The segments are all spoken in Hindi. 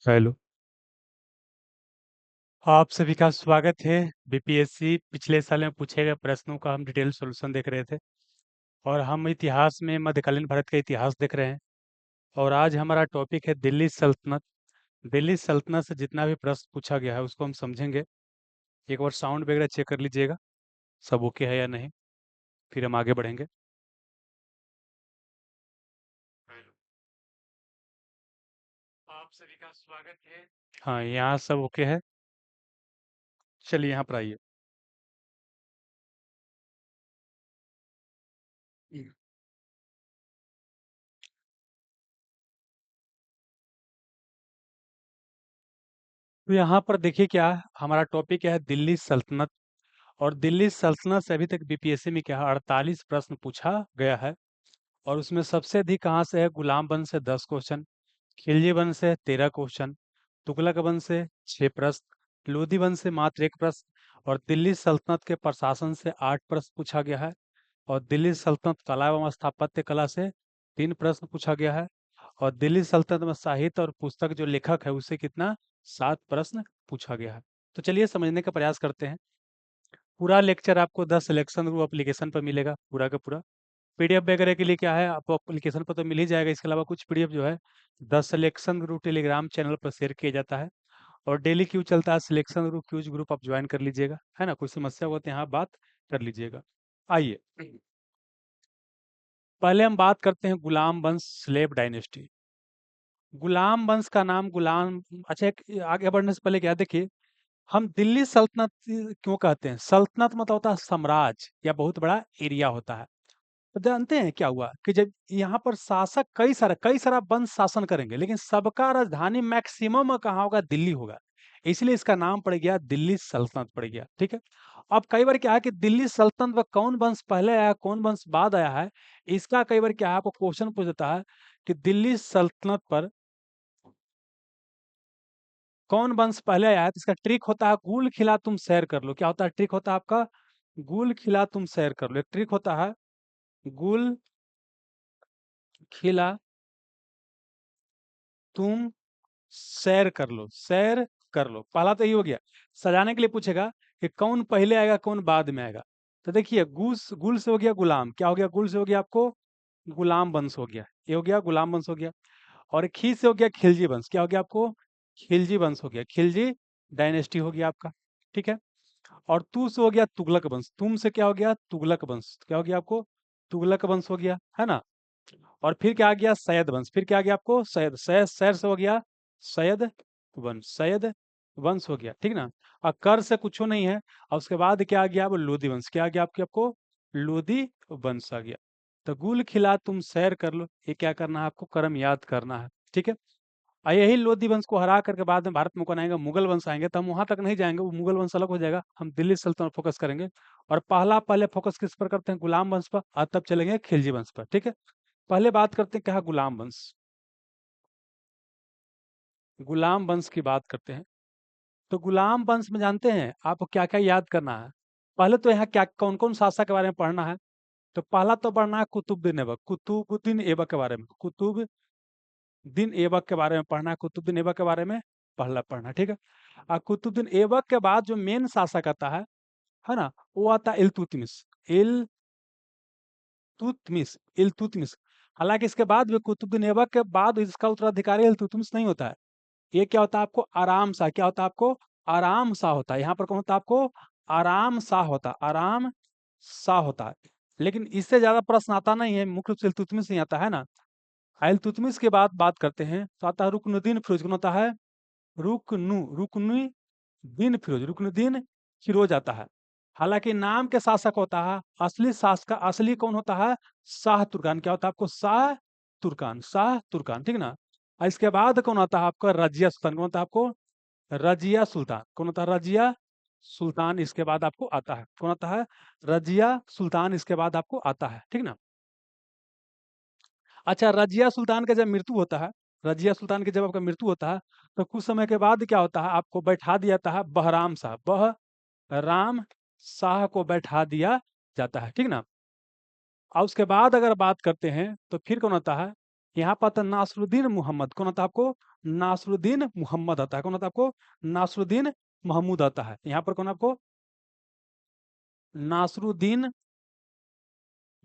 हेलो। आप सभी का स्वागत है। बीपीएससी पिछले साल में पूछे गए प्रश्नों का हम डिटेल सॉल्यूशन देख रहे थे और हम इतिहास में मध्यकालीन भारत का इतिहास देख रहे हैं। और आज हमारा टॉपिक है दिल्ली सल्तनत। दिल्ली सल्तनत से जितना भी प्रश्न पूछा गया है उसको हम समझेंगे। एक बार साउंड वगैरह चेक कर लीजिएगा, सब ओके है या नहीं, फिर हम आगे बढ़ेंगे। हेलो। आप सभी का स्वागत है। हाँ, यहाँ सब ओके है। चलिए यहाँ पर आइए। तो यहाँ पर देखिए क्या है, हमारा टॉपिक है दिल्ली सल्तनत। और दिल्ली सल्तनत से अभी तक बीपीएससी में क्या है 48 प्रश्न पूछा गया है। और उसमें सबसे अधिक कहाँ से है, गुलाम वंश से 10 क्वेश्चन, खिलजी वंश से 13 क्वेश्चन, तुगलक वंश से 6 प्रश्न, लोधी वंश से मात्र 1 प्रश्न, और दिल्ली सल्तनत के प्रशासन से 8 प्रश्न पूछा गया है। और दिल्ली सल्तनत कला एवं स्थापत्य कला से 3 प्रश्न पूछा गया है। और दिल्ली सल्तनत में साहित्य और पुस्तक जो लेखक है उससे कितना, 7 प्रश्न पूछा गया है। तो चलिए समझने का प्रयास करते हैं। पूरा लेक्चर आपको 10 सिलेक्शन ग्रुप एप्लीकेशन पर मिलेगा, पूरा का पूरा। पीडीएफ वगैरह के लिए क्या है, आपको एप्लीकेशन पर तो मिल ही जाएगा। इसके अलावा कुछ पीडीएफ जो है 10 सिलेक्शन ग्रुप टेलीग्राम चैनल पर शेयर किया जाता है। और डेली क्यू चलता है, सिलेक्शन ग्रुप क्यूज ग्रुप आप ज्वाइन कर लीजिएगा, है ना। कोई समस्या हो तो यहाँ बात कर लीजिएगा। आइए, पहले हम बात करते हैं गुलाम वंश स्लेव डायनेस्टी। गुलाम वंश का नाम गुलाम, अच्छा आगे बढ़ने से पहले क्या देखिए, हम दिल्ली सल्तनत क्यों कहते हैं। सल्तनत मतलब होता है साम्राज्य या बहुत बड़ा एरिया होता है। तो जानते हैं क्या हुआ कि जब यहाँ पर शासक कई सारा वंश शासन करेंगे, लेकिन सबका राजधानी मैक्सिमम कहाँ होगा, दिल्ली होगा। इसलिए इसका नाम पड़ गया दिल्ली सल्तनत पड़ गया, ठीक है। अब कई बार क्या है कि दिल्ली सल्तनत में कौन वंश पहले आया कौन वंश बाद आया है, इसका कई बार क्या है आपको क्वेश्चन पूछ देता है कि दिल्ली सल्तनत पर कौन वंश पहले आया है। तो इसका ट्रिक होता है गुल खिला तुम सैर कर लो। क्या होता है ट्रिक, होता है आपका गुल खिला तुम सैर कर लो। एक ट्रिक होता है गुल खिला तुम सैर कर लो, सैर कर लो। पहला तो ये हो गया। सजाने के लिए पूछेगा कि कौन पहले आएगा कौन बाद में आएगा। तो देखिए गुल से हो गया गुलाम, क्या हो गया, गुल से हो गया आपको गुलाम वंश हो गया, ये हो गया गुलाम वंश हो गया। और खी से हो गया खिलजी वंश, क्या हो गया आपको, खिलजी वंश हो गया, खिलजी डायनेस्टी हो गया आपका, ठीक है। और तू से हो गया तुगलक वंश, तुम से क्या हो गया तुगलक वंश, क्या हो गया आपको तुगलक वंश हो गया, है ना। और फिर क्या आ गया सैयद वंश, फिर क्या आ गया आपको सैयद, सैयद सैर से हो गया सैयद वंश, सैयद वंश हो गया, ठीक ना। और कर से कुछ नहीं है। और उसके बाद क्या आ गया, अब लोधी वंश, क्या आ गया आपके आपको लोधी वंश आ गया। तो गुल खिला तुम सैर कर लो, ये क्या करना है आपको, कर्म याद करना है, ठीक है। और यही लोधी वंश को हरा करके बाद में भारत में कौन आएगा, मुगल वंश आएंगे। तो हम वहां तक नहीं जाएंगे, वो मुगल वंश अलग हो जाएगा, हम दिल्ली सल्तनत फोकस करेंगे। और पहले फोकस किस पर करते हैं, गुलाम वंश पर, और तब चलेंगे खिलजी वंश पर, ठीक है। पहले बात करते हैं क्या है गुलाम वंश। गुलाम वंश की बात करते हैं। तो गुलाम वंश में जानते हैं आपको क्या क्या याद करना है। पहले तो यहाँ क्या कौन कौन शासक के बारे में पढ़ना है। तो पहला तो पढ़ना है कुतुबुद्दीन ऐबक, कुतुबुद्दीन ऐबक के बारे में, कुतुबुद्दीन ऐबक के बारे में पढ़ना है, कुतुबुद्दीन ऐबक के बारे में पहला पढ़ना है, ठीक है। और कुतुबुद्दीन ऐबक के बाद जो मेन शासक आता है ना, वो आता है इल्तुतमिश। इल्तुतमिश। हालांकि इसके बाद भी कुतुबुद्दीन ऐबक के बाद इसका उत्तराधिकारी इल्तुतमिश नहीं होता है। ये क्या होता है आपको आराम शाह, क्या होता है आपको आराम शाह होता है। यहाँ पर कौन होता है आपको आराम शाह होता है, आराम शाह होता है। लेकिन इससे ज्यादा प्रश्न आता नहीं है, मुख्य रूप से इल्तुतमिश नहीं आता है ना। इल्तुतमिश के बाद बात करते हैं तो आता है रुकनुद्दीन फिरोज, कौन होता है रुकनुद्दीन फिरोज, रुकनुद्दीन फिरोज आता है। हालांकि नाम के शासक होता है, असली शासक असली कौन होता है, शाह तुर्कान। क्या होता है आपको शाह तुर्कान, शाह तुर्कान, ठीक ना। और इसके बाद कौन आता है आपका रजिया सुल्तान, कौन होता है आपको रजिया सुल्तान, कौन होता है रजिया सुल्तान। इसके बाद आपको आता है कौन आता है रजिया सुल्तान, इसके बाद आपको आता है, ठीक ना। अच्छा, रजिया सुल्तान का जब मृत्यु होता है, रजिया सुल्तान की जब आपका मृत्यु होता है, तो कुछ समय के बाद क्या होता है, आपको बैठा दिया जाता है बहराम शाह, बहराम शाह को बैठा दिया जाता है, ठीक ना। और उसके बाद अगर बात करते हैं तो फिर कौन आता है, यहाँ पर आता है नासरुद्दीन मोहम्मद। कौन आता है आपको? नासरुद्दीन मोहम्मद आता है। कौन आता है आपको? नासरुद्दीन महमूद आता है। यहाँ पर कौन आपको? नासरुद्दीन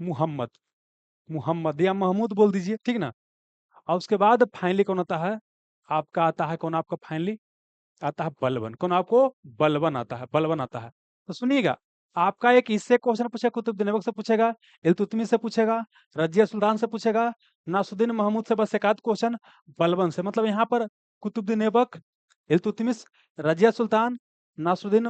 मोहम्मद, मोहम्मद या महमूद बोल दीजिए, ठीक ना। और उसके बाद फाइनली कौन आता है? आपका आता है कौन? आपका फाइनली आता है बलबन। कौन आपको? बलबन आता है, बलबन आता है। तो सुनिएगा, आपका एक इससे क्वेश्चन पूछेगा, कुतुबुद्दीन ऐबक से पूछेगा, इल्तुतमिश से पूछेगा, रजिया सुल्तान से पूछेगा, नासुद्दीन महमूद से बस एक आध क्वेश्चन, बलबन से। मतलब यहाँ पर कुतुबुद्दीन ऐबक, इल्तुतमिश, रजिया सुल्तान, नासुद्दीन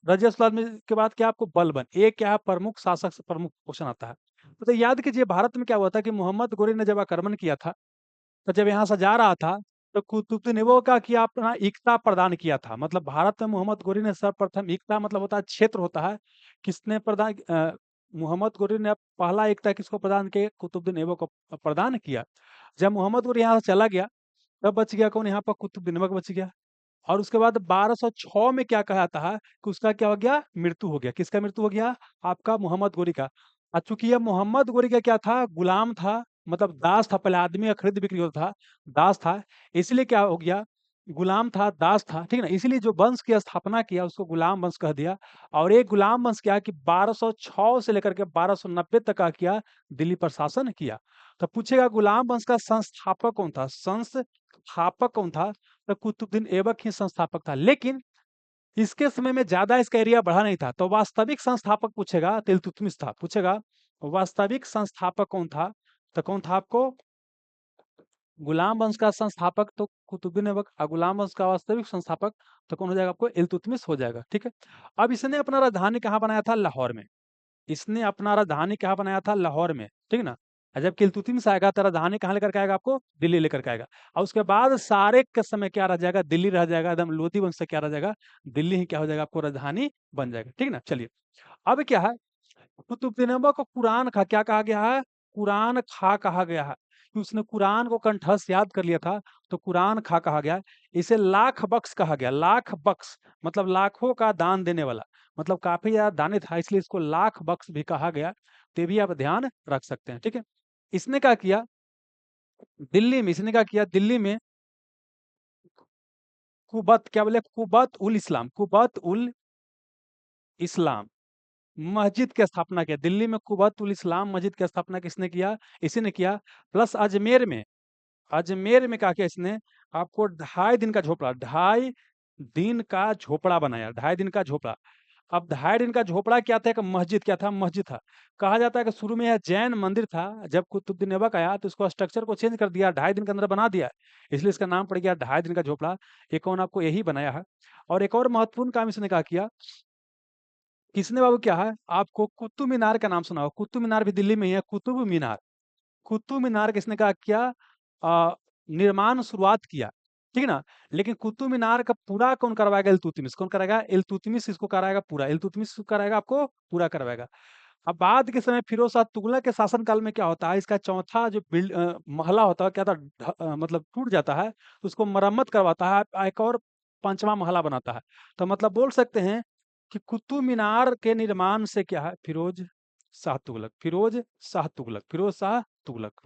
रजिया सुल्तान के बाद क्या आपको? बलबन। एक क्या है? प्रमुख शासक से प्रमुख क्वेश्चन आता है। तो याद कीजिए, भारत में क्या हुआ था कि मोहम्मद गोरी ने जब आक्रमण किया था, तो जब यहाँ से जा रहा था, तो कुतुबुद्दीन ऐबक का किया अपना एकता प्रदान किया था। मतलब भारत में मोहम्मद गोरी ने सर्वप्रथम एकता, मतलब होता है क्षेत्र होता है, किसने प्रदान मोहम्मद गोरी ने पहला एकता किसको प्रदान किया? कुतुबुद्दीन ऐबक को प्रदान किया। जब मोहम्मद गोरी यहाँ से चला गया, तब बच गया कौन? यहाँ पर कुतुबुद्दीन ऐबक बच गया। और उसके बाद 1206 में क्या कहा था कि उसका क्या हो गया? मृत्यु हो गया। किसका मृत्यु हो गया? आपका मोहम्मद गोरी का। चूंकि यह मोहम्मद गोरी का क्या था? गुलाम था, मतलब दास था। पहले आदमी का खरीद बिक्री होता था, दास था, इसलिए क्या हो गया? गुलाम था, दास था, ठीक ना। इसलिए जो वंश की स्थापना किया उसको गुलाम वंश कह दिया। और एक गुलाम वंश क्या है कि 1206 से लेकर के 1290 तक का किया, दिल्ली पर शासन किया। तो पूछेगा गुलाम वंश का संस्थापक कौन था? संस्थापक कौन था? तो कुतुबुद्दीन ऐबक ही संस्थापक था। लेकिन इसके समय में ज्यादा इसका एरिया बढ़ा नहीं था। तो वास्तविक संस्थापक पूछेगा तो इल्तुतमिश था। पूछेगा वास्तविक संस्थापक कौन था? तो कौन था आपको? गुलाम वंश का संस्थापक तो कुतुबुद्दीन ऐबक, और गुलाम वंश का वास्तविक संस्थापक तो कौन हो जाएगा आपको? इल्तुतमिश हो जाएगा, ठीक है। अब इसने अपना राजधानी कहाँ बनाया था? लाहौर में। इसने अपना राजधानी कहाँ बनाया था? लाहौर में, ठीक ना। और जब इल्तुतमिश आएगा तो राजधानी कहाँ लेकर के आएगा? आपको दिल्ली लेकर के आएगा। और उसके बाद सारे के समय क्या रह जाएगा? दिल्ली रह जाएगा। एकदम लोधी वंश से क्या रह जाएगा? दिल्ली ही क्या हो जाएगा? आपको राजधानी बन जाएगा, ठीक ना। चलिए, अब क्या है? कुतुबुद्दीन ऐबक को कुरान खा क्या कहा गया है? कुरान खा कहा गया है कि उसने कुरान को कंठस्थ याद कर लिया था, तो कुरान खा कहा गया है। इसे लाख बख्श कहा गया। लाख बख्श मतलब लाखों का दान देने वाला, मतलब काफी ज्यादा दानी था, इसलिए इसको लाख बख्श भी कहा गया। तो ये भी आप ध्यान रख सकते हैं, ठीक है। इसने क्या किया? दिल्ली में इसने क्या किया? दिल्ली में कुबत, क्या बोले? कुबत उल इस्लाम, कुबत उल इस्लाम मस्जिद की स्थापना किया। दिल्ली में कुबत उल इस्लाम मस्जिद की स्थापना किसने किया? इसी ने किया। प्लस अजमेर में, अजमेर में क्या किया इसने? आपको 2.5 दिन का झोपड़ा, 2.5 दिन का झोपड़ा बनाया, 2.5 दिन का झोपड़ा। अब 2.5 दिन का झोपड़ा क्या था? एक मस्जिद, क्या था? मस्जिद था। कहा जाता है कि शुरू में यह जैन मंदिर था, जब कुतुबुद्दीन ऐबक आया तो इसको स्ट्रक्चर को चेंज कर दिया, 2.5 दिन के अंदर बना दिया, इसलिए इसका नाम पड़ गया 2.5 दिन का झोपड़ा। एक और आपको यही बनाया है। और एक और महत्वपूर्ण काम इसने क्या किया? किसने बाबू क्या है? आपको कुतुब मीनार का नाम सुना होगा। कुतुब मीनार भी दिल्ली में ही है। कुतुब मीनार, कुतुब मीनार किसने क्या किया? निर्माण शुरुआत किया, ठीक ना। लेकिन कुतुब मीनार का पूरा कौन करवाएगा? इल्तुतमिश। कौन कराएगा? इल्तुतमिश इसको कराएगा पूरा। इल्तुतमिश इसको कराएगा, आपको पूरा करवाएगा। अब बाद के समय फिरोज शाह तुगलक के शासनकाल में क्या होता है? इसका चौथा जो महला होता है, क्या था? मतलब टूट जाता है, तो उसको मरम्मत करवाता है, एक और 5वां महला बनाता है। तो मतलब बोल सकते हैं कि कुतुब मीनार के निर्माण से क्या है? फिरोज शाह तुगलक, फिरोज शाह तुगलक, फिरोज शाह तुगलक।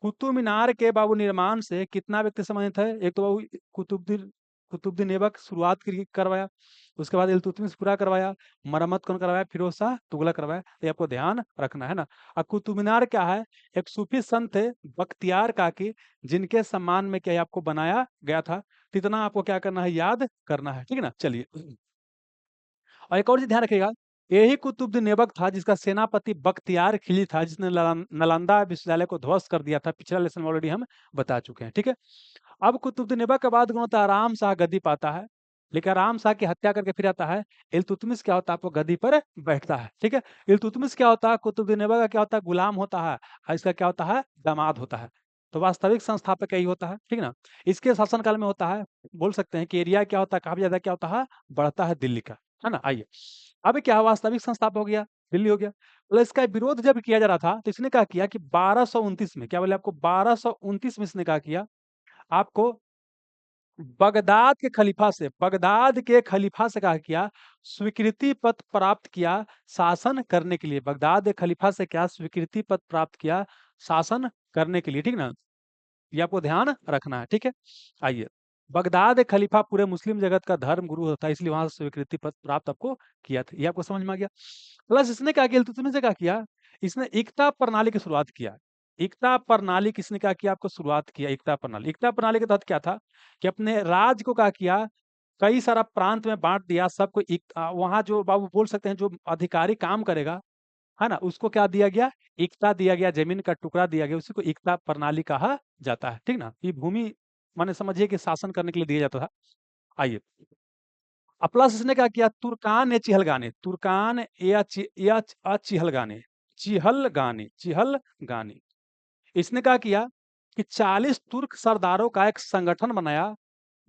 कुतुब मीनार के बाबू निर्माण से कितना व्यक्ति संबंधित है? एक तो बाबू कुतुबुद्दीन कुतुबुद्दीन ऐबक शुरुआत करवाया, उसके बाद इल्तुतमिश पूरा करवाया, मरम्मत कौन करवाया? फिरोज शाह तुगलक करवाया। ये आपको ध्यान रखना है ना। और कुतुब मीनार क्या है? एक सूफी संत थे बख्तियार काकी, जिनके सम्मान में क्या है? आपको बनाया गया था। तो इतना आपको क्या करना है? याद करना है, ठीक है ना। चलिए, और एक और चीज ध्यान रखिएगा, यही कुतुबुद्दीन ऐबक था जिसका सेनापति बख्तियार खिलजी था, जिसने नालंदा विश्वविद्यालय को ध्वस्त कर दिया था। पिछला लेसन में ऑलरेडी हम बता चुके हैं, ठीक है। अब कुतुबुद्दीन ऐबक के बाद कौन होता है? आराम शाह गद्दी पाता है, लेकिन आराम शाह की हत्या करके फिर आता है इल्तुतमिश। क्या होता है? आपको गद्दी पर बैठता है, ठीक है। इल्तुतमिश क्या होता है? कुतुबुद्दीन ऐबक का क्या होता है? गुलाम होता है, और इसका क्या होता है? दामाद होता है। तो वास्तविक संस्थापक यही होता है, ठीक ना। इसके शासनकाल में होता है, बोल सकते हैं कि एरिया क्या होता है? काफी ज्यादा क्या होता है? बढ़ता है दिल्ली का, है ना। आइए, अब क्या वास्तविक संस्थापक हो गया? दिल्ली हो गया। तो इसका विरोध जब किया जा रहा था, तो इसने क्या किया कि 1229 में, क्या बोले आपको? 1229 में इसने क्या किया? आपको बगदाद के खलीफा से, बगदाद के खलीफा से क्या किया? स्वीकृति पत्र प्राप्त किया शासन करने के लिए। बगदाद के खलीफा से क्या स्वीकृति पत्र प्राप्त किया? शासन करने के लिए, ठीक ना। ये आपको ध्यान रखना है, ठीक है। आइए, बगदाद एक खलीफा पूरे मुस्लिम जगत का धर्म गुरु होता है, इसलिए वहां से स्वीकृति पत्र प्राप्त आपको किया था। ये आपको समझ में आ गया। प्लस इसने क्या किया, इल्तुतमिश ने क्या किया, इसने एकता प्रणाली की शुरुआत किया। एकता प्रणाली किसने क्या किया, आपको शुरुआत किया एकता प्रणाली। एकता प्रणाली के तहत क्या था कि अपने राज्य को क्या किया, कई सारा प्रांत में बांट दिया, सबको एक वहां जो बाबू बोल सकते हैं जो अधिकारी काम करेगा, है ना, उसको क्या दिया गया, एकता दिया गया, जमीन का टुकड़ा दिया गया, उसी को एकता प्रणाली कहा जाता है, ठीक ना। ये भूमि माने समझिए कि शासन करने के लिए दिया जाता था। आइए, प्लस इसने क्या किया, तुर्कान या चिहलगाने, तुर्कान या चिहलगाने, चिहलगाने, इसने क्या किया कि 40 तुर्क सरदारों का एक संगठन बनाया,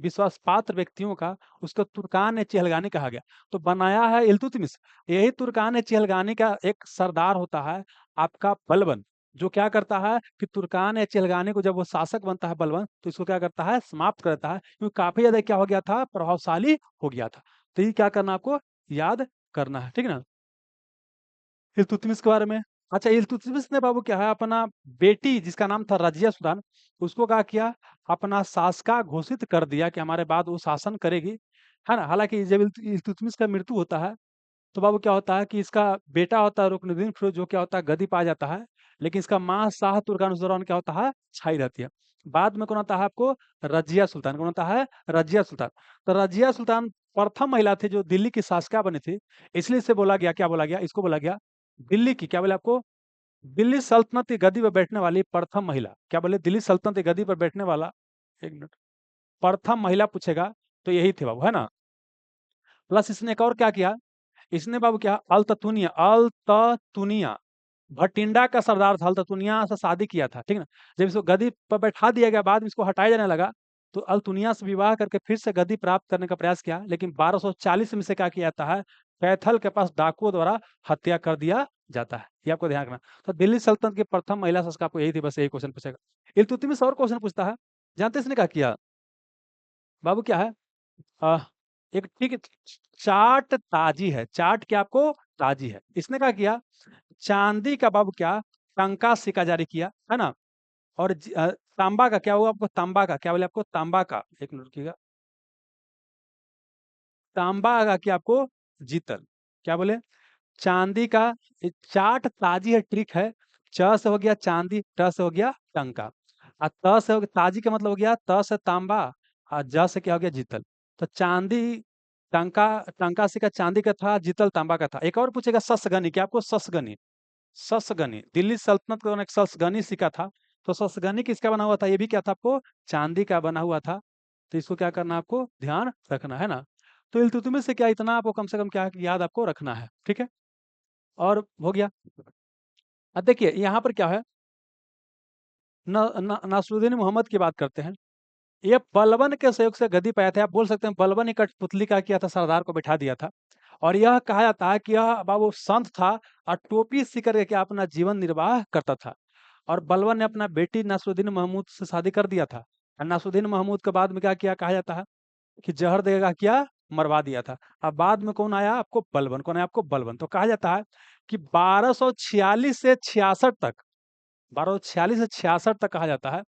विश्वास पात्र व्यक्तियों का, उसको तुर्कान ए चिहलगानी कहा गया। तो बनाया है इल्तुतमिश। यही तुर्कान ए चिहलगानी का एक सरदार होता है आपका बलबन, जो क्या करता है कि तुर्कान ए चिहलगानी को जब वो शासक बनता है बलबन, तो इसको क्या करता है, समाप्त करता है, क्योंकि काफी ज्यादा क्या हो गया था, प्रभावशाली हो गया था। तो ये क्या करना आपको याद करना है, ठीक है ना, इल्तुतमिश के बारे में। अच्छा, इल्तुतमिश ने बाबू क्या है, अपना बेटी जिसका नाम था रजिया सुल्तान, उसको क्या किया, अपना शासका घोषित कर दिया कि हमारे बाद वो शासन करेगी, है ना। हालांकि जब इल्तुतमिश का मृत्यु होता है, तो बाबू क्या होता है कि इसका बेटा होता है रुकनुद्दीन फिरोज, जो क्या होता है गद्दी पा जाता है, लेकिन इसका माँ शाह तुर्कान उस दौरान क्या होता है, छाई रहती है। बाद में कौन आता है आपको, रजिया सुल्तान, कौन आता है, रजिया सुल्तान। तो रजिया सुल्तान प्रथम महिला थी जो दिल्ली की शासका बनी थी, इसलिए इसे बोला गया, क्या बोला गया, इसको बोला गया दिल्ली की, क्या बोले आपको, दिल्ली सल्तनत की गद्दी पर बैठने वाली प्रथम महिला, क्या बोले, दिल्ली सल्तनत की गद्दी पर बैठने वाला, एक मिनट, प्रथम महिला पूछेगा तो यही थे बाबू, है ना। प्लस इसने एक और क्या किया, इसने बाबू क्या, अल्ततुनिया भटिंडा का सरदार था, अल्ततुनिया से शादी किया था, ठीक ना। जब इसको गद्दी पर बैठा दिया गया, बाद में इसको हटाया जाने लगा, तो अल्तुनिया से विवाह करके फिर से गद्दी प्राप्त करने का प्रयास किया, लेकिन 1240 में से क्या किया जाता है, कैथल के पास डाकुओं द्वारा हत्या कर दिया जाता है। ये आपको ध्यान रखना। तो दिल्ली सल्तनत की प्रथम महिला शासक आपको यही थी, बस यही क्वेश्चन पूछेगा। इल्तुतमिश और क्वेश्चन पूछता है, जानते हैं इसने क्या किया बाबू, क्या है, आ, एक ठीक है, चाट ताजी है, चाट क्या आपको ताजी है। इसने क्या किया, चांदी का बाबू क्या, टंका सिक्का जारी किया, है ना। और तांबा का क्या हुआ आपको, तांबा का क्या बोले आपको, तांबा का, एक मिनट रुकिएगा, तांबा का क्या आपको, जीतल, क्या बोले, चांदी का, चाट ताजी है, ट्रिक है। च से हो गया चांदी, ट से हो गया टंका, और त से हो गया ताजी का मतलब हो गया, त से तांबा, और ज से क्या हो गया, जीतल। तो चांदी, टंका, टंका से का चांदी का था, जीतल तांबा का था। एक और पूछेगा ससगनी, क्या आपको ससगनी, ससगनी दिल्ली सल्तनत का एक ससगनी सिक्का था। तो ससगनी किसका बना हुआ था, ये भी क्या था आपको, चांदी का बना हुआ था। तो इसको क्या करना आपको ध्यान रखना है ना। तो इल्तुतमिश से क्या, इतना आपको कम से कम क्या याद आपको रखना है, ठीक है। और हो गया। अब देखिए यहाँ पर क्या है, नासरुद्दीन मोहम्मद की बात करते हैं। ये बलबन के सहयोग से गद्दी पाया था, आप बोल सकते हैं बलबन ही कठपुतली का किया था, सरदार को बैठा दिया था। और यह कहा जाता है कि यह बाबू संत था, और टोपी सी करके क्या अपना जीवन निर्वाह करता था। और बलबन ने अपना बेटी नासरुद्दीन महमूद से शादी कर दिया था। और नासरुद्दीन महमूद के बाद में क्या किया, कहा जाता है कि जहर देगा क्या, मरवा दिया था। अब बाद में कौन आया आपको, बलबन, कौन आया आपको, बलबन। तो कहा जाता है कि 1246 से 66 तक, 1246 से 66 तक कहा जाता है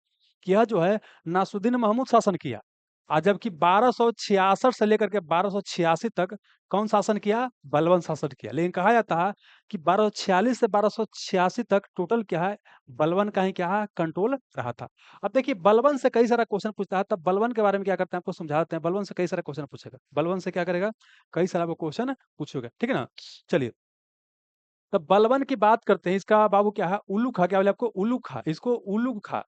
कि यह जो है नासुद्दीन महमूद शासन किया। और जबकि 1266 से लेकर के 1286 तक कौन शासन किया, बलबन शासन किया। लेकिन कहा जाता है कि 1246 से 1286 तक टोटल क्या है, बलबन का ही क्या है, कंट्रोल रहा था। अब देखिए बलबन से कई सारा क्वेश्चन पूछता है, तब बलबन के बारे में क्या करते हैं आपको समझाते हैं। बलबन से कई सारा क्वेश्चन पूछेगा, बलबन से क्या करेगा, कई सारा वो क्वेश्चन पूछेगा, ठीक है ना। चलिए, तो बलबन की बात करते हैं, इसका बाबू क्या है, उल्लू खा, क्या बोले आपको, उल्लू खा, इसको उल्लू खा,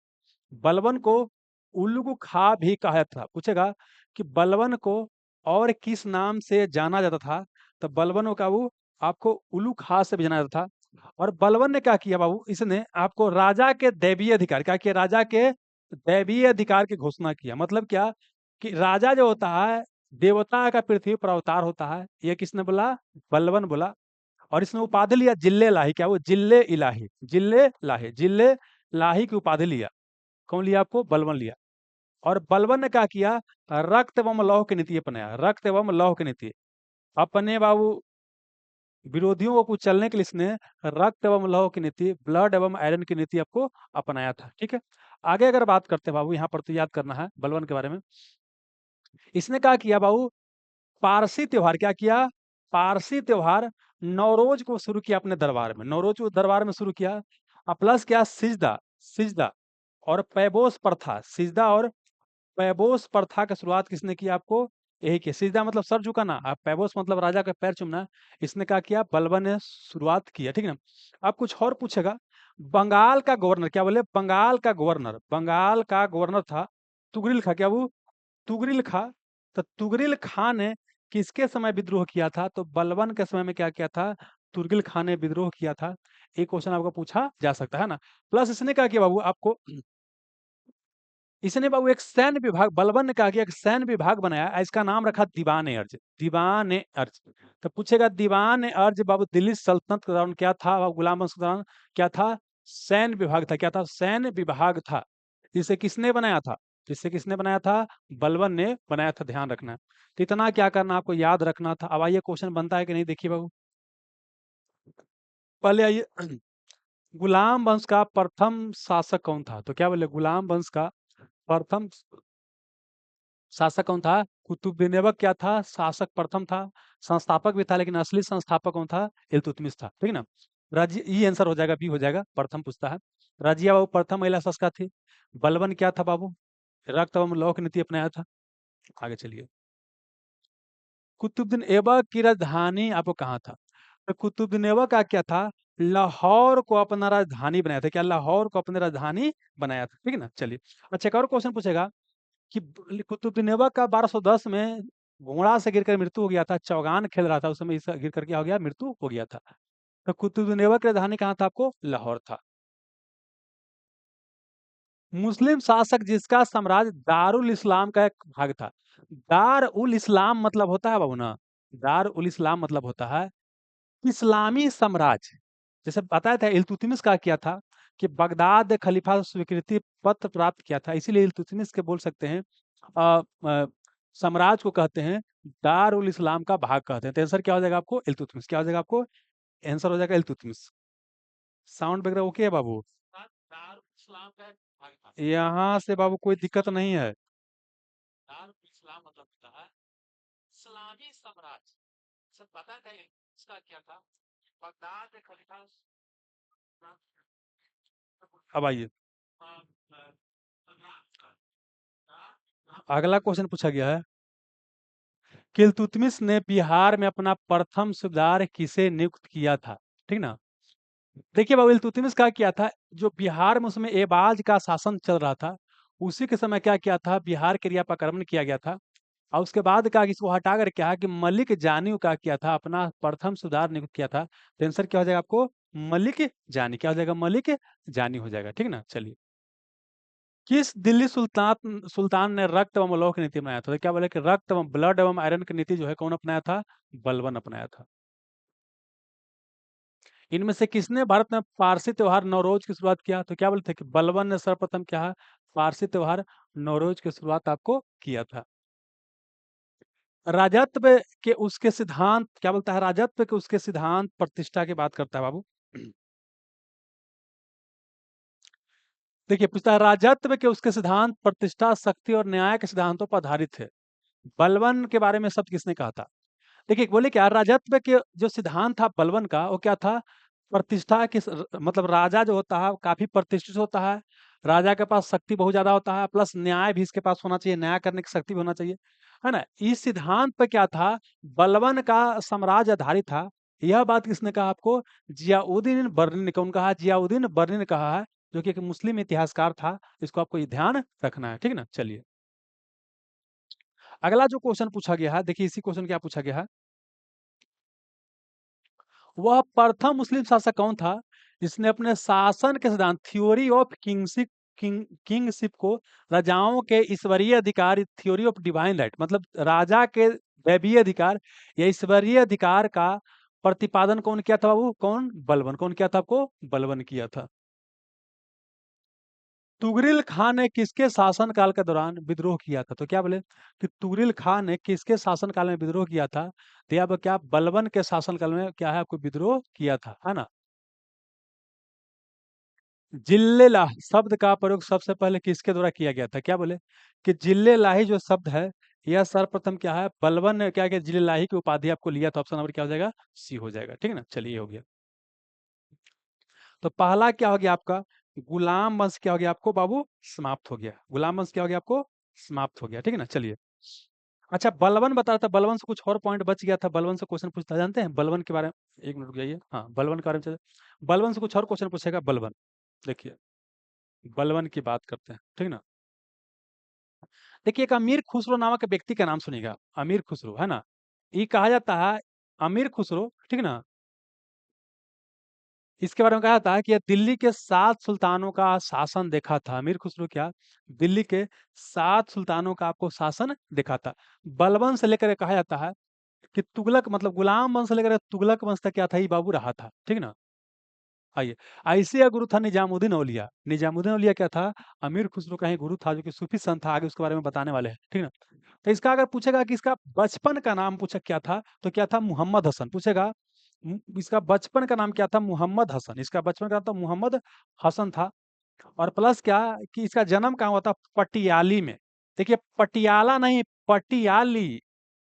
बलबन को उल्लू खा भी कहा जाता था। पूछेगा कि बलबन को और किस नाम से जाना जाता था, तो बलबन का वो आपको उल्लू खा से भी जाना जाता था। और बलबन ने क्या किया बाबू, इसने आपको राजा के दैवीय अधिकार, क्या किया, राजा के दैवीय अधिकार की घोषणा किया। मतलब क्या कि राजा जो होता है, देवता का पृथ्वी पर अवतार होता है, ये किसने बोला, बलबन बोला। और इसने उपाधि लिया जिल्ले लाही, क्या वो, जिल्ले इलाही, जिल्ले लाही, जिल्ले लाही की उपाधि लिया। कौन लिया आपको, बलबन लिया। और बलबन ने क्या किया, रक्त एवं लौह की नीति अपनाया, रक्त एवं लौह की नीति अपने बाबू, विरोधियों को कुचलने के लिए इसने रक्त एवं लौह की नीति, ब्लड एवं आयरन की नीति आपको अपनाया था। ठीक है, आगे अगर बात करते हैं बाबू, यहाँ पर तो याद करना है बलवन के बारे में। इसने क्या किया बाबू, पारसी त्योहार क्या किया, पारसी त्योहार नौरोज को शुरू किया अपने दरबार में, नौरोज को दरबार में शुरू किया। प्लस क्या, सिजदा, सिजदा और पैबोस प्रथा, सिजदा और पैबोस प्रथा की शुरुआत किसने की आपको, यही किया। सिजदा मतलब सर झुकाना, आप पैबोस मतलब राजा का पैर चूमना, इसने क्या किया, बलबन ने शुरुआत किया। ठीक है ना। अब कुछ और पूछेगा, बंगाल का गवर्नर, क्या बोले, बंगाल का गवर्नर, बंगाल का गवर्नर था तुगरिल खा, क्या वो, तुगरिल खा। तो तुगरिल खान ने किसके समय विद्रोह किया था, तो बलबन के समय में क्या किया था, तुगरिल खान ने विद्रोह किया था। एक क्वेश्चन आपको पूछा जा सकता है ना। प्लस इसने क्या किया बाबू आपको, इसने बाबू एक सैन्य विभाग, बलबन ने कहा कि एक सैन्य विभाग बनाया, इसका नाम रखा दीवान ए अर्ज, दीवान ए अर्ज। तो पूछेगा दीवान ए अर्ज बाबू दिल्ली सल्तनत के दौरान क्या था, बाबू गुलाम वंश के दौरान क्या था, सैन्य विभाग था। क्या था, सैन्य विभाग था। जिसे किसने बनाया था, जिसे किसने बनाया था, बलबन ने बनाया था, ध्यान रखना है। तो इतना क्या करना आपको याद रखना था। अब आइए क्वेश्चन बनता है कि नहीं, देखिए बाबू, पहले आइए गुलाम वंश का प्रथम शासक कौन था, तो क्या बोले, गुलाम वंश का प्रथम शासक कौन था, कुतुबुद्दीन ऐबक क्या था, शासक प्रथम था, संस्थापक भी था, लेकिन असली संस्थापक कौन था, इल्तुतमिश था। ठीक है ना। राज्य, ये आंसर हो जाएगा, बी हो जाएगा, प्रथम पूछता है। रजिया बाबू प्रथम महिला शासक थी। बलबन क्या था बाबू, रक्त एवं लौह की नीति अपनाया था। आगे चलिए, कुतुबुद्दीन ऐबक की राजधानी आपको कहाँ था, तो कुतुबुद्दीन ऐबक का क्या था, लाहौर को अपना राजधानी बनाया था। क्या, लाहौर को अपनी राजधानी बनाया था। ठीक है ना। चलिए, अच्छा एक और क्वेश्चन पूछेगा कि कुतुबुद्दीन ऐबक का 1210 में घोड़ा से गिरकर मृत्यु हो गया था, चौगान खेल रहा था उस समय, इस गिर कर क्या हो गया, मृत्यु हो गया था। तो कुतुबुद्दीन ऐबक की राजधानी कहाँ था आपको, लाहौर था। मुस्लिम शासक जिसका साम्राज्य दारुल इस्लाम का एक भाग था, दार उल इस्लाम मतलब होता है बाबू ना, दार उल इस्लाम मतलब होता है इस्लामी साम्राज्य। जैसे बताया था इल्तुतमिश का किया था कि बगदाद खलीफा से स्वीकृति पत्र प्राप्त किया था, इसीलिए इल्तुतमिश के बोल सकते हैं साम्राज्य को कहते हैं दार उल इस्लाम का भाग कहते हैं। तो आंसर क्या हो जाएगा आपको, इल्तुतमिश। क्या हो जाएगा आपको, आंसर हो जाएगा इल्तुतमिश। साउंड वगैरह ओके है बाबू, दारुल इस्लाम का एक भाग था। यहाँ से बाबू कोई दिक्कत नहीं है। दारुल इस्लाम मतलब होता है इस्लामी साम्राज्य। सब पता है इसका क्या था, बगदाद खलीफा। अब आइए, अगला क्वेश्चन पूछा गया है कि इल्तुतमिश ने बिहार में अपना प्रथम सूबेदार किसे नियुक्त किया था। ठीक ना। देखिए बाबू, इल्तुतमिश का किया था, जो बिहार में उसमें ऐबाज का शासन चल रहा था, उसी के समय क्या किया था, बिहार के रिया आक्रमण किया गया था। और उसके बाद कहा कि इसको हटा कर क्या है कि मलिक जानी का किया था, अपना प्रथम सुधार नियुक्त किया था। तो आंसर क्या हो जाएगा आपको, मलिक जानी। क्या हो जाएगा, मलिक जानी हो जाएगा। ठीक ना। चलिए, किस दिल्ली सुल्तान सुल्तान ने रक्त एवं लौह की नीति बनाया था, तो क्या बोले कि रक्त एवं ब्लड एवं आयरन की नीति जो है कौन अपनाया था, बलबन अपनाया था। इनमें से किसने भारत में पारसी त्योहार नवरोज की शुरुआत किया, तो क्या बोलते हैं कि बलबन ने सर्वप्रथम क्या है, पारसी त्योहार नवरोज की शुरुआत आपको किया था। राजत्व के उसके सिद्धांत क्या बोलता है, राजत्व के उसके सिद्धांत प्रतिष्ठा की बात करता है बाबू। देखिए पूछता है, राजत्व के उसके सिद्धांत प्रतिष्ठा शक्ति और न्याय के सिद्धांतों पर आधारित है। बलबन के बारे में शब्द किसने कहा था, देखिए बोले क्या, राजत्व के जो सिद्धांत था बलबन का, वो क्या था, प्रतिष्ठा की मतलब राजा जो होता है काफी प्रतिष्ठित होता है, राजा के पास शक्ति बहुत ज्यादा होता है, प्लस न्याय भी इसके पास होना चाहिए, न्याय करने की शक्ति भी होना चाहिए, है ना। इस सिद्धांत पे क्या था, बलबन का साम्राज्य आधारित था। यह बात किसने कहा आपको, जियाउद्दीन बर्नी ने कौन कहा, जियाउद्दीन बर्नी ने कहा है, जो कि एक मुस्लिम इतिहासकार था। इसको आपको ये ध्यान रखना है। ठीक है ना। चलिए, अगला जो क्वेश्चन पूछा गया है, देखिए इसी क्वेश्चन क्या पूछा गया है, वह प्रथम मुस्लिम शासक कौन था जिसने अपने शासन के सिद्धांत थ्योरी ऑफ किंगशिप को राजाओं के ईश्वरीय अधिकार, थ्योरी ऑफ डिवाइन राइट मतलब राजा के दैवीय अधिकार या ईश्वरीय अधिकार का प्रतिपादन कौन किया था बाबू, कौन, बलबन। कौन किया था आपको, बलबन किया था। तुगरिल खान ने किसके शासनकाल के दौरान विद्रोह किया था? तो क्या बोले कि तुगरिल खान ने किसके शासनकाल में विद्रोह किया था? तो यहाँ पर क्या बलबन के शासनकाल में क्या है आपको विद्रोह किया था, है ना? जिल्लेलाह शब्द का प्रयोग सबसे पहले किसके द्वारा किया गया था? क्या बोले कि जिल्लेलाही जो शब्द है यह सर्वप्रथम क्या है बलबन ने क्या किया जिल्लेलाही की उपाधि आपको लिया तो ऑप्शन नंबर क्या हो जाएगा सी हो जाएगा। ठीक है ना, चलिए हो गया। तो पहला क्या हो गया आपका गुलाम वंश क्या हो गया आपको बाबू समाप्त हो गया। गुलाम वंश क्या हो गया आपको समाप्त हो गया। ठीक है ना, चलिए। अच्छा बलबन बता रहा था, बलबन से कुछ और पॉइंट बच गया था, बलबन से क्वेश्चन पूछता जानते हैं बलबन के बारे में? एक मिनट रुक जाइए। हाँ बलबन के बारे में बलबन से कुछ और क्वेश्चन पूछेगा बलबन। देखिए बलबन की बात करते हैं, ठीक ना। देखिए एक अमीर खुसरो नामक व्यक्ति का नाम सुनिएगा, अमीर खुसरो, है ना। ये कहा जाता है अमीर खुसरो, ठीक ना। इसके बारे में कहा जाता है कि यह दिल्ली के 7 सुल्तानों का शासन देखा था। अमीर खुसरो क्या दिल्ली के 7 सुल्तानों का आपको शासन देखा था। बलबन से लेकर कहा जाता है कि तुगलक मतलब गुलाम वंश से लेकर तुगलक वंश तक क्या था ये बाबू रहा था। ठीक ना। आइए, आइसिया गुरु था निजामुद्दीन औलिया। निजामुद्दीन औलिया क्या था? अमीर खुसरो का ही गुरु था, जो कि सूफी संत था। आगे उसके बारे में बताने वाले हैं, ठीक ना। तो इसका अगर पूछेगा कि इसका बचपन का नाम पूछा क्या था, तो क्या था मोहम्मद हसन पूछेगा। इसका बचपन का नाम क्या था? मोहम्मद हसन। इसका बचपन का नाम था मोहम्मद हसन था। और प्लस क्या कि इसका जन्म कहाँ हुआ था? पटियाली में। देखिए पटियाला नहीं, पटियाली।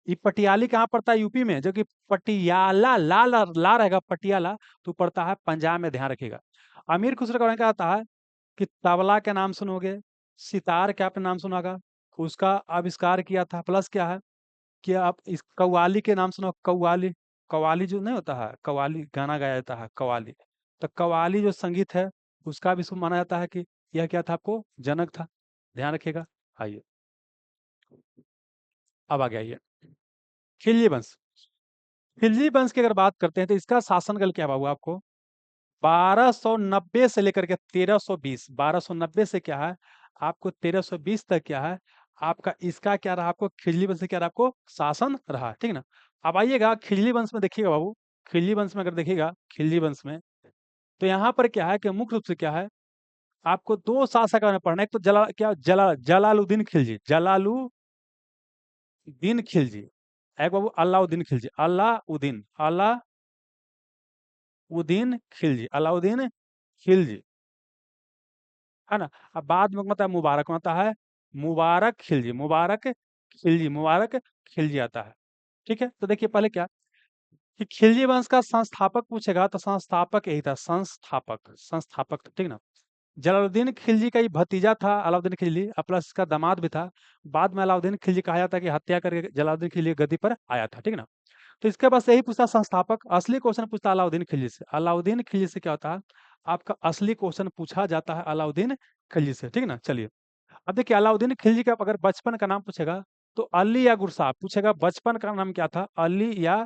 ये पटियाली कहाँ पड़ता है? यूपी में। जो कि पटियाला ला रहेगा पटियाला तो पड़ता है पंजाब में, ध्यान रखिएगा। अमीर खुसरो का क्या आता है कि तबला के नाम सुनोगे, सितार के आपने नाम सुना होगा, उसका आविष्कार किया था। प्लस क्या है कि आप इस कव्वाली के नाम सुनो, कव्वाली। कव्वाली जो नहीं होता है, कव्वाली गाना गाया जाता है कव्वाली। तो कव्वाली जो संगीत है उसका भी शुभ माना जाता है कि यह क्या था आपको जनक था। ध्यान रखिएगा। आइए अब आ गया ये खिलजी वंश। खिलजी वंश की अगर बात करते हैं तो इसका शासनकाल क्या हुआ आपको 1290 से लेकर के 1320। 1290 से क्या है आपको 1320 तक क्या है आपका इसका क्या रहा आपको खिलजी वंश से क्या रहा आपको शासन रहा। ठीक ना। अब आइएगा खिलजी वंश में देखिएगा बाबू। खिलजी वंश में अगर देखिएगा खिलजी वंश में तो यहाँ पर क्या है कि मुख्य रूप से क्या है आपको दो शासक का पढ़ना है। एक तो जलालुद्दीन खिलजी, जलालुद्दीन खिलजी। एक बाबू अलाउद्दीन खिलजी, अलाउद्दीन खिलजी, अलाउद्दीन खिलजी, है ना। अब बाद में मतलब मुबारक आता है, मुबारक खिलजी, मुबारक खिलजी, मुबारक खिलजी आता है। ठीक है। तो देखिए पहले क्या कि खिलजी वंश का संस्थापक पूछेगा तो संस्थापक यही था, संस्थापक, संस्थापक। ठीक ना। जलालुद्दीन खिलजी का ही भतीजा था अलाउद्दीन खिलजी, और प्लस इसका दामाद भी था। बाद में अलाउद्दीन खिलजी कहा जाता है कि हत्या करके जलालुद्दीन खिलजी गद्दी पर आया था। ठीक ना। तो इसके पास यही पूछता संस्थापक। असली क्वेश्चन पूछता अलाउद्दीन खिलजी से। अलाउद्दीन खिलजी से क्या होता है आपका असली क्वेश्चन पूछा जाता है अलाउद्दीन खिलजी से। ठीक ना। चलिए अब देखिए अलाउद्दीन खिलजी का अगर बचपन का नाम पूछेगा तो अली या गुरसाप पूछेगा। बचपन का नाम क्या था? अली या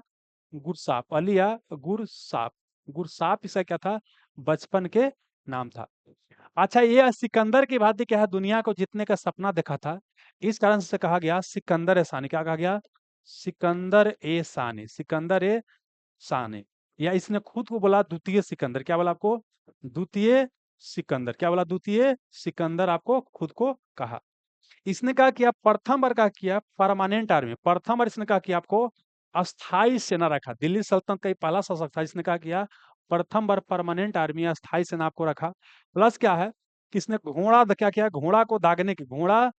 गुरसाप, अली या गुरसाप। गुरसाप इसका क्या था बचपन के नाम था। अच्छा ये सिकंदर की भांति क्या है दुनिया को जीतने का सपना देखा था, इस कारण से कहा गया सिकंदर ए सानी। क्या कहा गया? सिकंदर ए सानी, सिकंदर ए सानी। या इसने खुद को बोला द्वितीय सिकंदर। क्या बोला आपको? द्वितीय सिकंदर। क्या बोला? द्वितीय सिकंदर आपको खुद को कहा। इसने कहा कि आप प्रथम बार क्या किया परमानेंट आर्मी, प्रथम बार इसने कहा कि आपको अस्थाई सेना रखा। दिल्ली सल्तनत का ये पहला शासक था जिसने कहा किया प्रथम बार परमानेंट आर्मी अस्थाई सेना आपको रखा। प्लस क्या है कि इसने क्या किया घोड़ा को दागने की, घोड़ा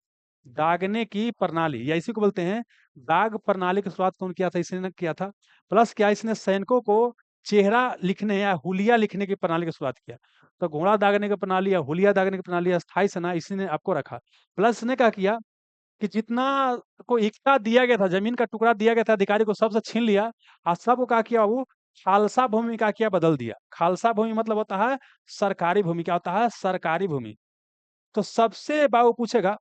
दागने की प्रणाली या इसी को बोलते हैं दाग प्रणाली की शुरुआत कौन किया था? इसने किया था। प्लस क्या इसने सैनिकों को चेहरा लिखने या हुलिया लिखने की प्रणाली की शुरुआत किया। तो घोड़ा दागने की प्रणाली या हुलिया दागने की प्रणाली अस्थाई सेना इसी ने आपको रखा। प्लस ने क्या किया कि जितना को इक्ता दिया गया था, जमीन का टुकड़ा दिया गया था अधिकारी को, सबसे छीन लिया और सबको क्या किया वो खालसा भूमि का किया बदल दिया। खालसा भूमि मतलब होता है सरकारी भूमि। क्या होता है? सरकारी भूमि। तो सबसे बाबू पूछेगा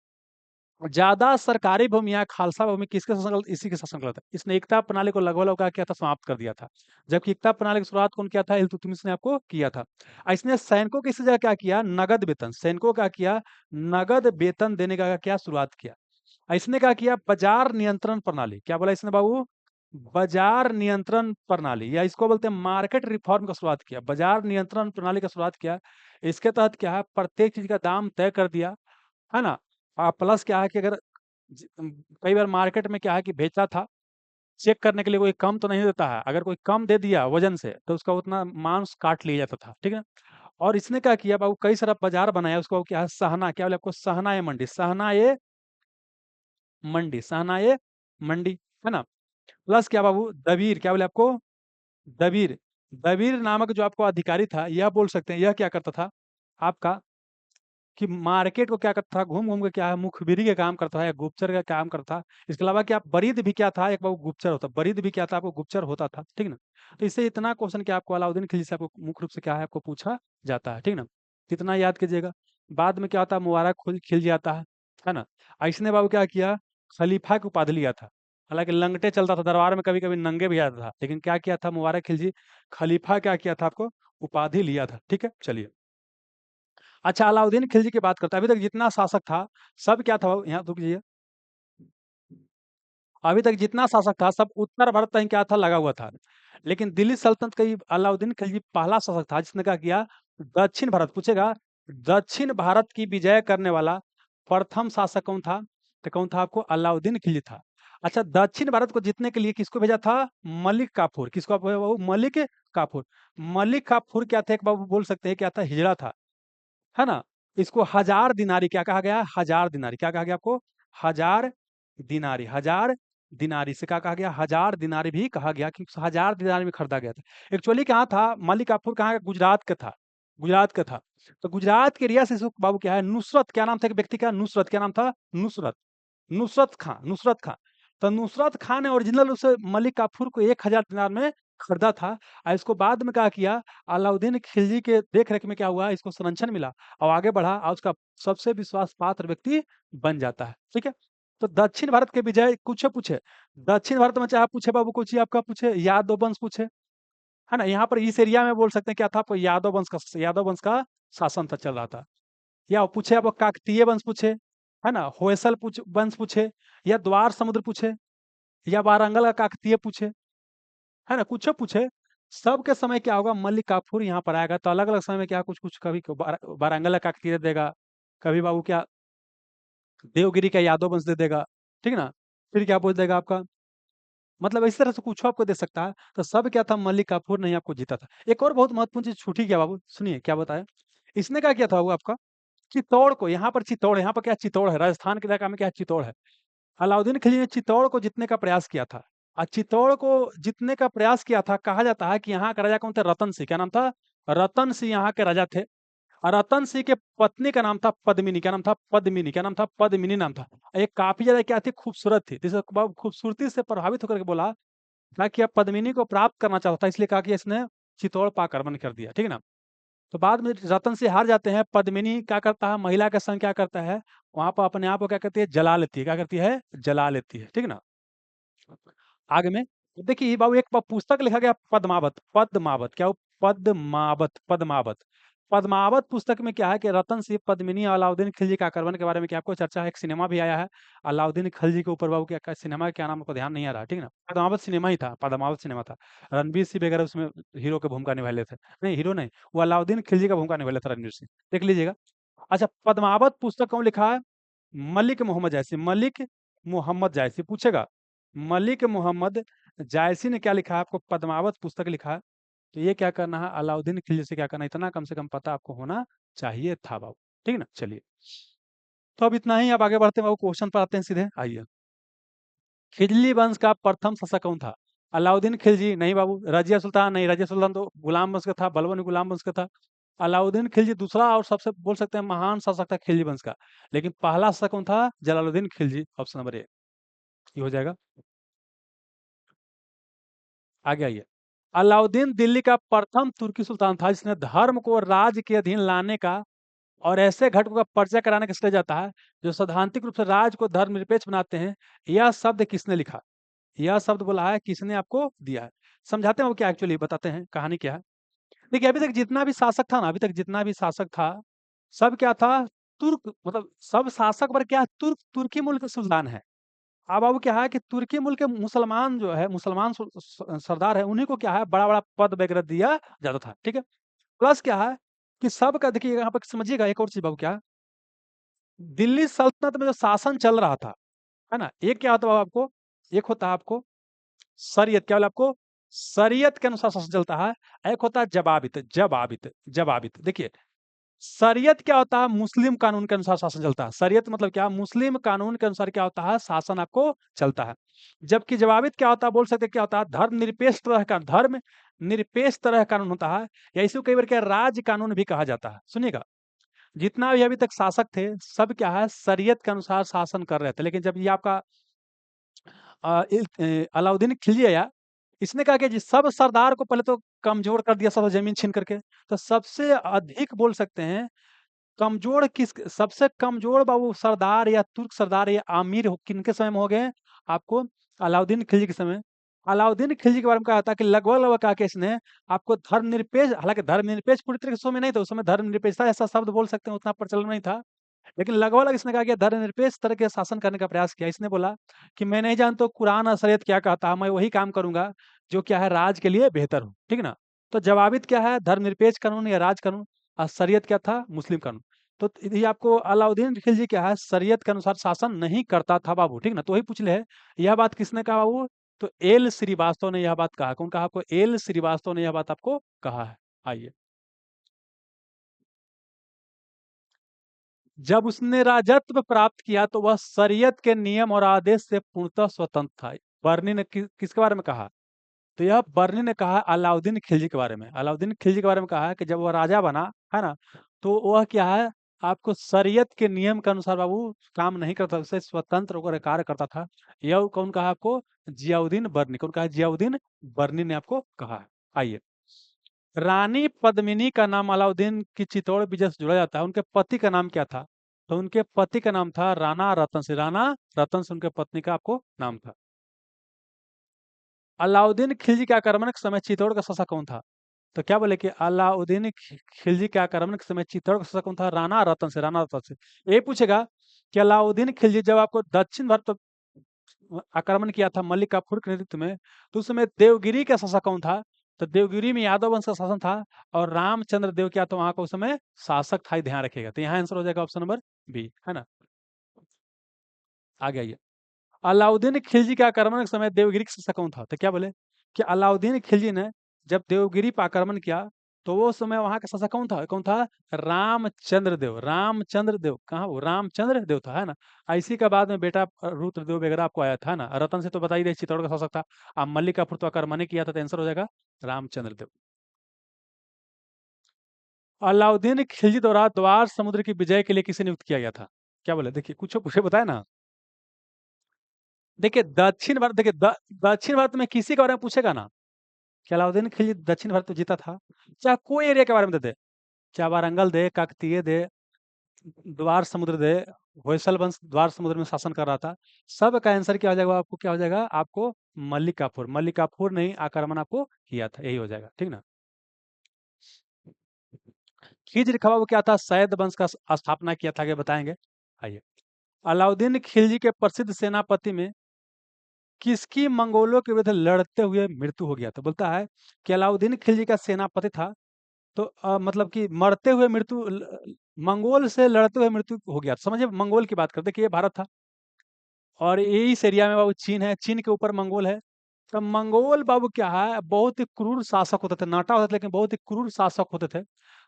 ज्यादा सरकारी भूमि या खालसा भूमि किसके शासन, इसी के शासनकाल था। इसने एकता प्रणाली को लगभग लगभग क्या किया था समाप्त कर दिया था। जबकि एकता प्रणाली की शुरुआत कौन किया था? इल्तुतमिश ने आपको किया था। और इसने सैनिकों की इस जगह क्या किया नगद वेतन, सैनिकों का किया नगद वेतन देने का क्या शुरुआत किया। इसने क्या किया बाजार नियंत्रण प्रणाली। क्या बोला इसने बाबू? बाजार नियंत्रण प्रणाली, या इसको बोलते हैं मार्केट रिफॉर्म का शुरुआत किया। बाजार नियंत्रण प्रणाली का शुरुआत किया। इसके तहत क्या है, प्रत्येक चीज का दाम तय कर दिया, है ना। प्लस क्या है कि अगर कई बार मार्केट में क्या है कि बेचा था, चेक करने के लिए कोई कम तो नहीं देता है, अगर कोई कम दे दिया वजन से तो उसका उतना मांस काट लिया जाता था, ठीक है। और इसने क्या किया बाबू, कई सारा बाजार बनाया, उसको क्या है, सहना, क्या बोले आपको, सहनाए मंडी, सहनाए मंडी, सहनाए मंडी, है ना। प्लस क्या बाबू, दबीर, क्या बोले आपको, दबीर। दबीर नामक जो आपको अधिकारी था, यह बोल सकते हैं, यह क्या करता था आपका, कि मार्केट को क्या करता था, घूम घूम के क्या है, मुखबिरी का काम करता था या गुप्तचर का काम करता था। इसके अलावा क्या बरीद भी क्या था, एक बाबू गुप्तचर होता, बरीद भी क्या था आपको, गुप्तचर होता था, ठीक ना। तो इससे इतना क्वेश्चन क्या आपको अलाउद्दीन खिलजी से आपको मुख्य रूप से क्या है आपको पूछा जाता है, ठीक ना। इतना याद कीजिएगा। बाद में क्या होता है, मुबारक खिलजी आता है ना। इसने बाबू क्या किया, खलीफा की उपाधि लिया था। हालांकि लंगटे चलता था दरबार में, कभी कभी नंगे भी आता था, लेकिन क्या किया था मुबारक खिलजी, खलीफा क्या किया था, आपको उपाधि लिया था, ठीक है। चलिए, अच्छा, अलाउद्दीन खिलजी की बात करते हैं। अभी तक जितना शासक था, सब क्या था, यहाँ रुक जाइए। अभी तक जितना शासक था सब उत्तर भारत कहीं क्या था, लगा हुआ था। लेकिन दिल्ली सल्तनत का ही अलाउद्दीन खिलजी पहला शासक था जिसने क्या किया, दक्षिण भारत, पूछेगा दक्षिण भारत की विजय करने वाला प्रथम शासक कौन था, तो कौन था आपको, अलाउद्दीन खिलजी था। अच्छा, दक्षिण भारत को जीतने के लिए किसको भेजा था, मलिक काफूर। किसको आप, वो मलिक काफूर। मलिक काफूर क्या था, एक बाबू बोल सकते हैं क्या था, हिजड़ा था, है ना। इसको हजार दिनारी क्या कहा गया, हजार दिनारी, क्या कहा गया आपको, हजार दिनारी, हजार दिनारी से क्या कहा गया, हजार दिनारी भी कहा गया, क्योंकि हजार दिनारी में खरीदा गया था। एक्चुअली कहाँ था, मलिक काफूर कहाँ का, गुजरात का था, गुजरात का था। तो गुजरात के रियासत से बाबू क्या है, नुसरत, क्या नाम था एक व्यक्ति का, नुसरत, क्या नाम था, नुसरत, नुसरत खां, नुसरत खां। तो नुसरत खां ने ओरिजिनल उसे मलिक काफूर को 1000 दिनार में खरीदा था। और इसको बाद में क्या किया, अलाउद्दीन खिलजी के देख रेख में क्या हुआ, इसको संरक्षण मिला और आगे बढ़ा और उसका सबसे विश्वास पात्र व्यक्ति बन जाता है, ठीक है। तो दक्षिण भारत के विजय कुछ पूछे, दक्षिण भारत में चाहे पूछे बाबू कुछ ही आपका पूछे, यादव वंश पूछे, है ना। यहाँ पर इस एरिया में बोल सकते हैं क्या था, आपको यादव वंश का शासन था, चल रहा था। या पूछे आपको काकतीय वंश पूछे, है ना, होयसल वंश पूछे, या द्वार समुद्र पूछे, या वारंगल का काकतीय पूछे, है ना, कुछ पूछे। सबके समय क्या होगा, मलिक काफूर यहाँ पर आएगा, तो अलग अलग समय में क्या कुछ कुछ, कभी वारंगल का काकतीय देगा, कभी बाबू क्या देवगिरी का यादव वंश दे देगा, ठीक है ना। फिर क्या पूछ देगा आपका, मतलब इस तरह से कुछ आपको दे सकता है। तो सब क्या था, मलिक काफूर ने आपको जीता था। एक और बहुत महत्वपूर्ण चीज छूटी क्या बाबू, सुनिए क्या बताया। इसने क्या किया था वो आपका, चित्तौड़ को, यहाँ पर चित्तौड़, यहाँ पर क्या चित्तौड़ है, राजस्थान के इलाका में क्या चित्तौड़ है। अलाउद्दीन खिलजी ने चित्तौड़ को जीतने का प्रयास किया था। और चित्तौड़ को जीतने का प्रयास किया था, कहा जाता है कि यहाँ का राजा कौन थे, रतन सिंह, क्या नाम था, रतन सिंह यहाँ के राजा थे। और रतन सिंह के पत्नी का नाम था पद्मिनी, क्या नाम था, पद्मिनी, क्या नाम था, पद्मिनी नाम था। ये काफी ज्यादा क्या थी, खूबसूरत थी, जिसे खूबसूरती से प्रभावित होकर के बोला था कि अब पद्मिनी को प्राप्त करना चाहता था, इसलिए कहा कि इसने चित्तौड़ पर आक्रमण कर दिया, ठीक है ना। तो बाद में रतन सिंह हार जाते हैं, पद्मिनी क्या करता है, महिला के संग क्या करता है, वहां पर अपने आप को क्या करती है, जला लेती है, क्या करती है, जला लेती है, ठीक है ना। आगे में देखिए बाबू, एक पुस्तक लिखा गया पद्मावत, पद्मावत क्या हो, पद्मावत, पद्मावत, पद्मावत पुस्तक में क्या है कि रतन सिंह, पद्मिनी और अलाउद्दीन खिलजी का आक्रमण के बारे में क्या आपको चर्चा है। एक सिनेमा भी आया है अलाउद्दीन खिलजी के ऊपर बाबू, क्या सिनेमा का क्या नाम आपको ध्यान नहीं आ रहा, ठीक है ना। पद्मावत सिनेमा ही था, पद्मावत सिनेमा था। रणवीर सिंह वगैरह उसमें हीरो की भूमिका निभा लेते थे, नहीं हीरो नहीं, वो अलाउद्दीन खिलजी का भूमिका निभा लेता रणवीर सिंह, देख लीजिएगा। अच्छा, पद्मावत पुस्तक कौन लिखा है, मलिक मोहम्मद जायसी, मलिक मोहम्मद जायसी पूछेगा। मलिक मोहम्मद जायसी ने क्या लिखा है, आपको पद्मावत पुस्तक लिखा है। तो ये क्या करना है, अलाउद्दीन खिलजी से क्या करना है, इतना कम से कम पता आपको होना चाहिए था बाबू, ठीक है ना। चलिए, तो अब इतना ही, अब आगे बढ़ते हैं बाबू, क्वेश्चन पर आते हैं सीधे, आइए। खिजली वंश का प्रथम शासक कौन था, अलाउद्दीन खिलजी नहीं बाबू, रजिया सुल्तान नहीं, रजिया सुल्तान तो गुलाम वंश का था, बलबन गुलाम वंश का था। अलाउद्दीन खिलजी दूसरा और सबसे बोल सकते हैं महान शासक था खिलजी वंश का। लेकिन पहला शासक कौन था, Jalaluddin Khilji, option number A, ये हो जाएगा। आगे आइए। अलाउद्दीन दिल्ली का प्रथम तुर्की सुल्तान था जिसने धर्म को राज्य के अधीन लाने का और ऐसे घटकों का परिचय कराने का श्रेय जाता है जो सैद्धांतिक रूप से राज्य को धर्मनिरपेक्ष बनाते हैं। यह शब्द किसने लिखा, यह शब्द बोला है किसने, आपको दिया है। समझाते हैं वो क्या, एक्चुअली बताते हैं कहानी क्या है। देखिए, अभी तक जितना भी शासक था ना, अभी तक जितना भी शासक था, सब क्या था, तुर्क, मतलब सब शासक पर क्या तुर्की मूल के सुल्तान है। अब क्या है कि तुर्की मुल्क के मुसलमान जो है, मुसलमान सरदार है, उन्हीं को क्या है बड़ा बड़ा पद वगैरह दिया जाता था, ठीक है। प्लस क्या है कि सबका देखिए यहाँ पर समझिएगा एक और चीज बाबू, क्या है, दिल्ली सल्तनत में जो शासन चल रहा था, है ना, एक क्या होता है आपको, एक होता है आपको शरीयत, क्या बोला आपको, शरीयत के अनुसार शासन चलता है। एक होता है जवाबित, जवाबित, जवाबित। देखिए शरीयत क्या होता है, मुस्लिम कानून के अनुसार शासन चलता है। शरीयत मतलब क्या, मुस्लिम कानून के अनुसार क्या होता है, शासन आपको चलता है। जबकि जवाबित क्या होता है, बोल सकते हैं क्या होता है, धर्म निरपेक्ष तरह का, धर्म निरपेक्ष तरह का कानून होता है, या इसी को कई बार क्या राज कानून भी कहा जाता है। सुनिएगा, जितना भी अभी तक शासक थे सब क्या है शरीयत के अनुसार शासन कर रहे थे, लेकिन जब ये आपका अलाउद्दीन खिलजी आया, इसने कहा कि जी सब सरदार को पहले तो कमजोर कर दिया, सब जमीन छीन करके। तो सबसे अधिक बोल सकते हैं कमजोर किस, सबसे कमजोर बाबू सरदार या तुर्क सरदार या आमिर किनके समय में हो गए आपको, अलाउद्दीन खिलजी के समय। अलाउद्दीन खिलजी के बारे में कहा था कि लगभग लगभग कहा कि इसने आपको धर्मनिरपेक्ष, हालांकि धर्मनिरपेक्ष पूरी तरीके से समय नहीं था उस समय, धर्मनिरपेक्षता ऐसा शब्द बोल सकते हैं उतना प्रचलन नहीं था, लेकिन लगभग इसने कहा कि धर्मनिरपेक्ष तरह के शासन करने का प्रयास किया। इसने बोला कि मैं नहीं जानता तो कुरान और शरीयत क्या कहता है, मैं वही काम करूंगा जो क्या है राज के लिए बेहतर हो, ठीक ना। तो जवाबित क्या है, धर्मनिरपेक्ष कानून या राज कानून, और शरीयत क्या था, मुस्लिम कानून। तो ये आपको अलाउद्दीन खिलजी क्या है शरीयत के अनुसार शासन नहीं करता था बाबू, ठीक ना। तो वही पूछ ले है, यह बात किसने कहा बाबू, तो एल श्रीवास्तव ने यह बात कहा। कौन कहा आपको, एल श्रीवास्तव ने यह बात आपको कहा है। आइए, जब उसने राजत्व प्राप्त किया तो वह शरीयत के नियम और आदेश से पूर्णतः स्वतंत्र था। बर्नी ने किसके बारे में कहा, तो यह बर्नी ने कहा अलाउद्दीन खिलजी के बारे में। अलाउद्दीन खिलजी के बारे में कहा है कि जब वह राजा बना, है ना, तो वह क्या है आपको शरीयत के नियम के अनुसार बाबू काम नहीं करता, उससे स्वतंत्र होकर कार्य करता था। यह कौन कहा आपको, जियाउद्दीन बर्नी। कौन कहा, जियाउद्दीन बर्नी ने आपको कहा है। आइए, रानी पद्मिनी का नाम अलाउद्दीन की चित्तौड़ विजय से जुड़ा जाता है, उनके पति का नाम क्या था, तो उनके पति का नाम था राणा रतन सिंह। राणा रतन सिंह उनके पत्नी का आपको नाम था। अलाउद्दीन खिलजी के आक्रमण के समय चित्तौड़ का शासक कौन था, तो क्या बोले कि अलाउद्दीन खिलजी के आक्रमण के समय चित्तौड़ का शासक कौन था, राणा रतन सिंह। राणा रतन सिंह। ये पूछेगा कि अलाउद्दीन खिलजी जब आपको दक्षिण भारत पर आक्रमण किया था मलिक काफूर के नेतृत्व में, तो उस समय देवगिरी का शासक कौन था, तो देवगिरी में यादव वंश का शासन था, और रामचंद्र देव क्या तो वहां का उस समय शासक था। ध्यान रखिएगा, तो यहाँ आंसर हो जाएगा ऑप्शन नंबर बी, है ना। आगे आइए, अलाउद्दीन खिलजी के आक्रमण के समय देवगिरी का शासक कौन था, तो क्या बोले कि अलाउद्दीन खिलजी ने जब देवगिरी पर आक्रमण किया तो वो समय वहां का शासक कौन था, कौन था, रामचंद्र देव। रामचंद्र देव, कहाँ वो रामचंद्र देव था, है ना। इसी का बाद में बेटा रुद्रदेव वगैरह आपको आया था ना। रतन से तो बता ही दे चित्तौड़ का शासक था। अब मल्लिकाफुर तो आक्रमण किया था, तो आंसर हो जाएगा रामचंद्र देव। अलाउद्दीन खिलजी द्वारा द्वार समुद्र की विजय के लिए किसे नियुक्त किया गया था, क्या बोले, देखिए कुछ पूछे बताए ना। देखिए दक्षिण भारत, देखिए दक्षिण भारत में किसी के बारे में पूछेगा ना कि अलाउद्दीन खिलजी दक्षिण भारत में जीता था, चाहे कोई एरिया के बारे में दे दे, चाहे वारंगल दे, काकतीय दे, द्वार समुद्र दे, होयसल वंश द्वार समुद्र में शासन कर रहा था, सब का आंसर क्या हो जाएगा आपको, क्या हो जाएगा आपको, मल्लिकाफुर। मल्लिकाफुर ने ही आक्रमण आपको किया था, यही हो जाएगा, ठीक ना। खिज्र खवा वो क्या था, सैद वंश का स्थापना किया था, आगे बताएंगे। आइए, अलाउद्दीन खिलजी के प्रसिद्ध सेनापति में किसकी मंगोलों के विरुद्ध लड़ते हुए मृत्यु हो गया, तो बोलता है कि अलाउद्दीन खिलजी का सेनापति था, तो मतलब कि मरते हुए मृत्यु, मंगोल से लड़ते हुए मृत्यु हो गया। समझिए मंगोल की बात करते कि ये भारत था, और यही इस एरिया में बाबू चीन है, चीन के ऊपर मंगोल है। तो मंगोल बाबू क्या है, बहुत ही क्रूर शासक होते थे, नाटा होते थे लेकिन बहुत ही क्रूर शासक होते थे।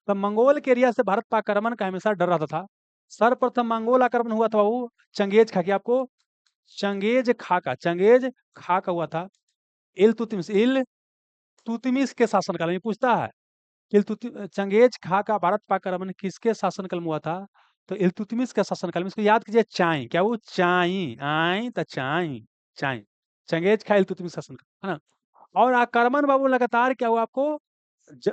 तो मंगोल के एरिया से भारत पर आक्रमण का हमेशा डर रहता था। सर्वप्रथम मंगोल आक्रमण हुआ था बाबू चंगेज खा के, आपको चंगेज खा का हुआ था। इल तुतमिश के शासनकाल में पूछता है, चंगेज खा का भारत पर आक्रमण किसके शासनकाल में हुआ था, तो इल्तुतमिश के शासनकाल में। इसको याद कीजिए, चाई क्या, वो चाई आई तो चाई, चाई, चंगेज खा इल्तुतमिश शासनकाल, है ना। और आक्रमण बाबू लगातार क्या हुआ आपको,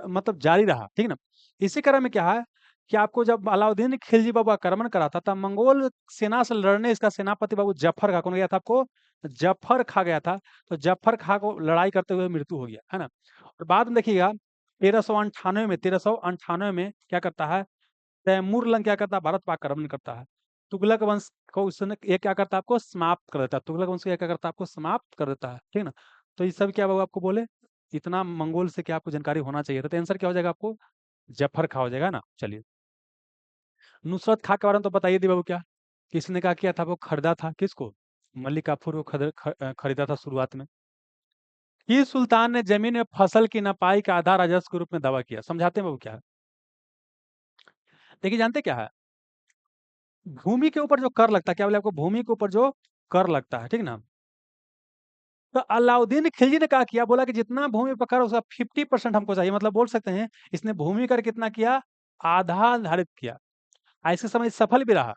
मतलब जारी रहा, ठीक ना। इसी क्रम में क्या है कि आपको जब अलाउद्दीन खिलजी बाबू आक्रमण करा था तब मंगोल सेना से लड़ने इसका सेनापति बाबू जफर खा कौन गया था आपको, जफर खा गया था। तो जफर खा को लड़ाई करते हुए मृत्यु हो गया, है ना। और बाद में देखिएगा 1398 में क्या करता है, तैमूर लंग क्या करता है, भारत पर आक्रमण करता है। तुगलक वंश को उसने ये क्या करता है, आपको समाप्त कर देता है। तुगलक वंश को ये क्या करता है, आपको समाप्त कर देता है, ठीक है ना। तो ये सब क्या बाबू आपको बोले, इतना मंगोल से क्या आपको जानकारी होना चाहिए था। तो आंसर क्या हो जाएगा आपको, जफर खा हो जाएगा ना। चलिए, नुसरत खां के बारे में तो बताइए दी बाबू, क्या किसने क्या किया था, वो खरीदा था किसको, मलिक काफूर को खरीदा था शुरुआत में। किस सुल्तान ने जमीन में फसल की नपाई का आधा राजस्व के रूप में दावा किया, समझाते हैं बाबू क्या है। देखिए, जानते क्या है, भूमि के ऊपर जो कर लगता है, क्या बोले आपको, भूमि के ऊपर जो कर लगता है, ठीक ना। तो अलाउद्दीन खिलजी ने क्या किया, बोला कि जितना भूमि पर कर उसका 50% हमको चाहिए। मतलब बोल सकते हैं इसने भूमि कर कितना किया, आधा निर्धारित किया। ऐसे समय सफल भी रहा।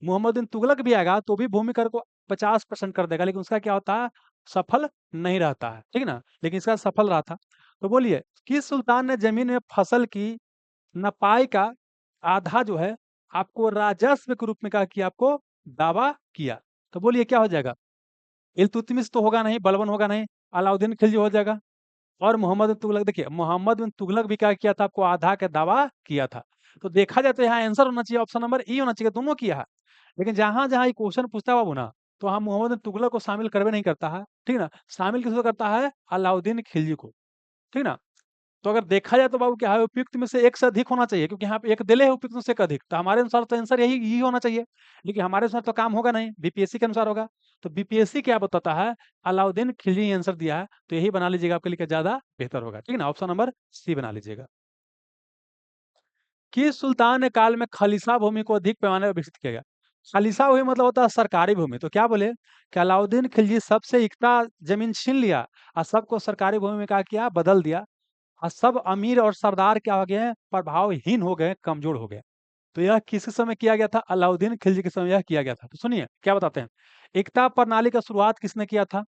मोहम्मद बिन तुगलक भी आएगा तो भी भूमि कर को 50% कर देगा, लेकिन उसका क्या होता है, सफल नहीं रहता है, ठीक ना। लेकिन इसका सफल रहा था। तो बोलिए, किस सुल्तान ने जमीन में फसल की नपाई का आधा जो है आपको राजस्व के रूप में क्या किया, आपको दावा किया। तो बोलिए क्या हो जाएगा, इल्तुतमिश तो होगा नहीं, बलबन होगा नहीं, अलाउद्दीन खिलजी हो जाएगा। और मोहम्मद बिन तुगलक, देखिए मोहम्मद बिन तुगलक भी क्या किया था, आपको आधा का दावा किया था। तो देखा जाए तो यहाँ आंसर होना चाहिए ऑप्शन नंबर ई होना चाहिए, दोनों किया है। लेकिन जहां जहां ये क्वेश्चन पूछता है बाबू ना, तो हम मोहम्मद बिन तुगलक को शामिल करवे नहीं करता है, ठीक ना। शामिल किसको करता है, अलाउद्दीन खिलजी को, ठीक ना। तो अगर देखा जाए तो बाबू क्या है, उपयुक्त में से एक से अधिक होना चाहिए, क्योंकि यहाँ पे एक दिले है उपयुक्त में से एक अधिक, तो हमारे अनुसार तो आंसर यही होना चाहिए। लेकिन हमारे अनुसार तो काम होगा नहीं, बीपीएससी के अनुसार होगा। तो बीपीएससी क्या बताता है, अलाउद्दीन खिलजी आंसर दिया है, तो यही बना लीजिएगा, आपके लिए ज्यादा बेहतर होगा, ठीक है ना। ऑप्शन नंबर सी बना लीजिएगा। किस सुल्तान ने काल में खालिसा भूमि को अधिक पैमाने पर विकसित किया गया। खालिसा भूमि मतलब होता है सरकारी भूमि। तो क्या बोले कि अलाउद्दीन खिलजी सबसे इकता जमीन छीन लिया और सबको सरकारी भूमि में क्या किया, बदल दिया। और सब अमीर और सरदार क्या हो गए हैं, प्रभावहीन हो गए, कमजोर हो गए। तो यह किस समय किया गया था, अलाउद्दीन खिलजी के समय यह किया गया था। तो सुनिए क्या बताते हैं, एकता प्रणाली का शुरुआत किसने किया था,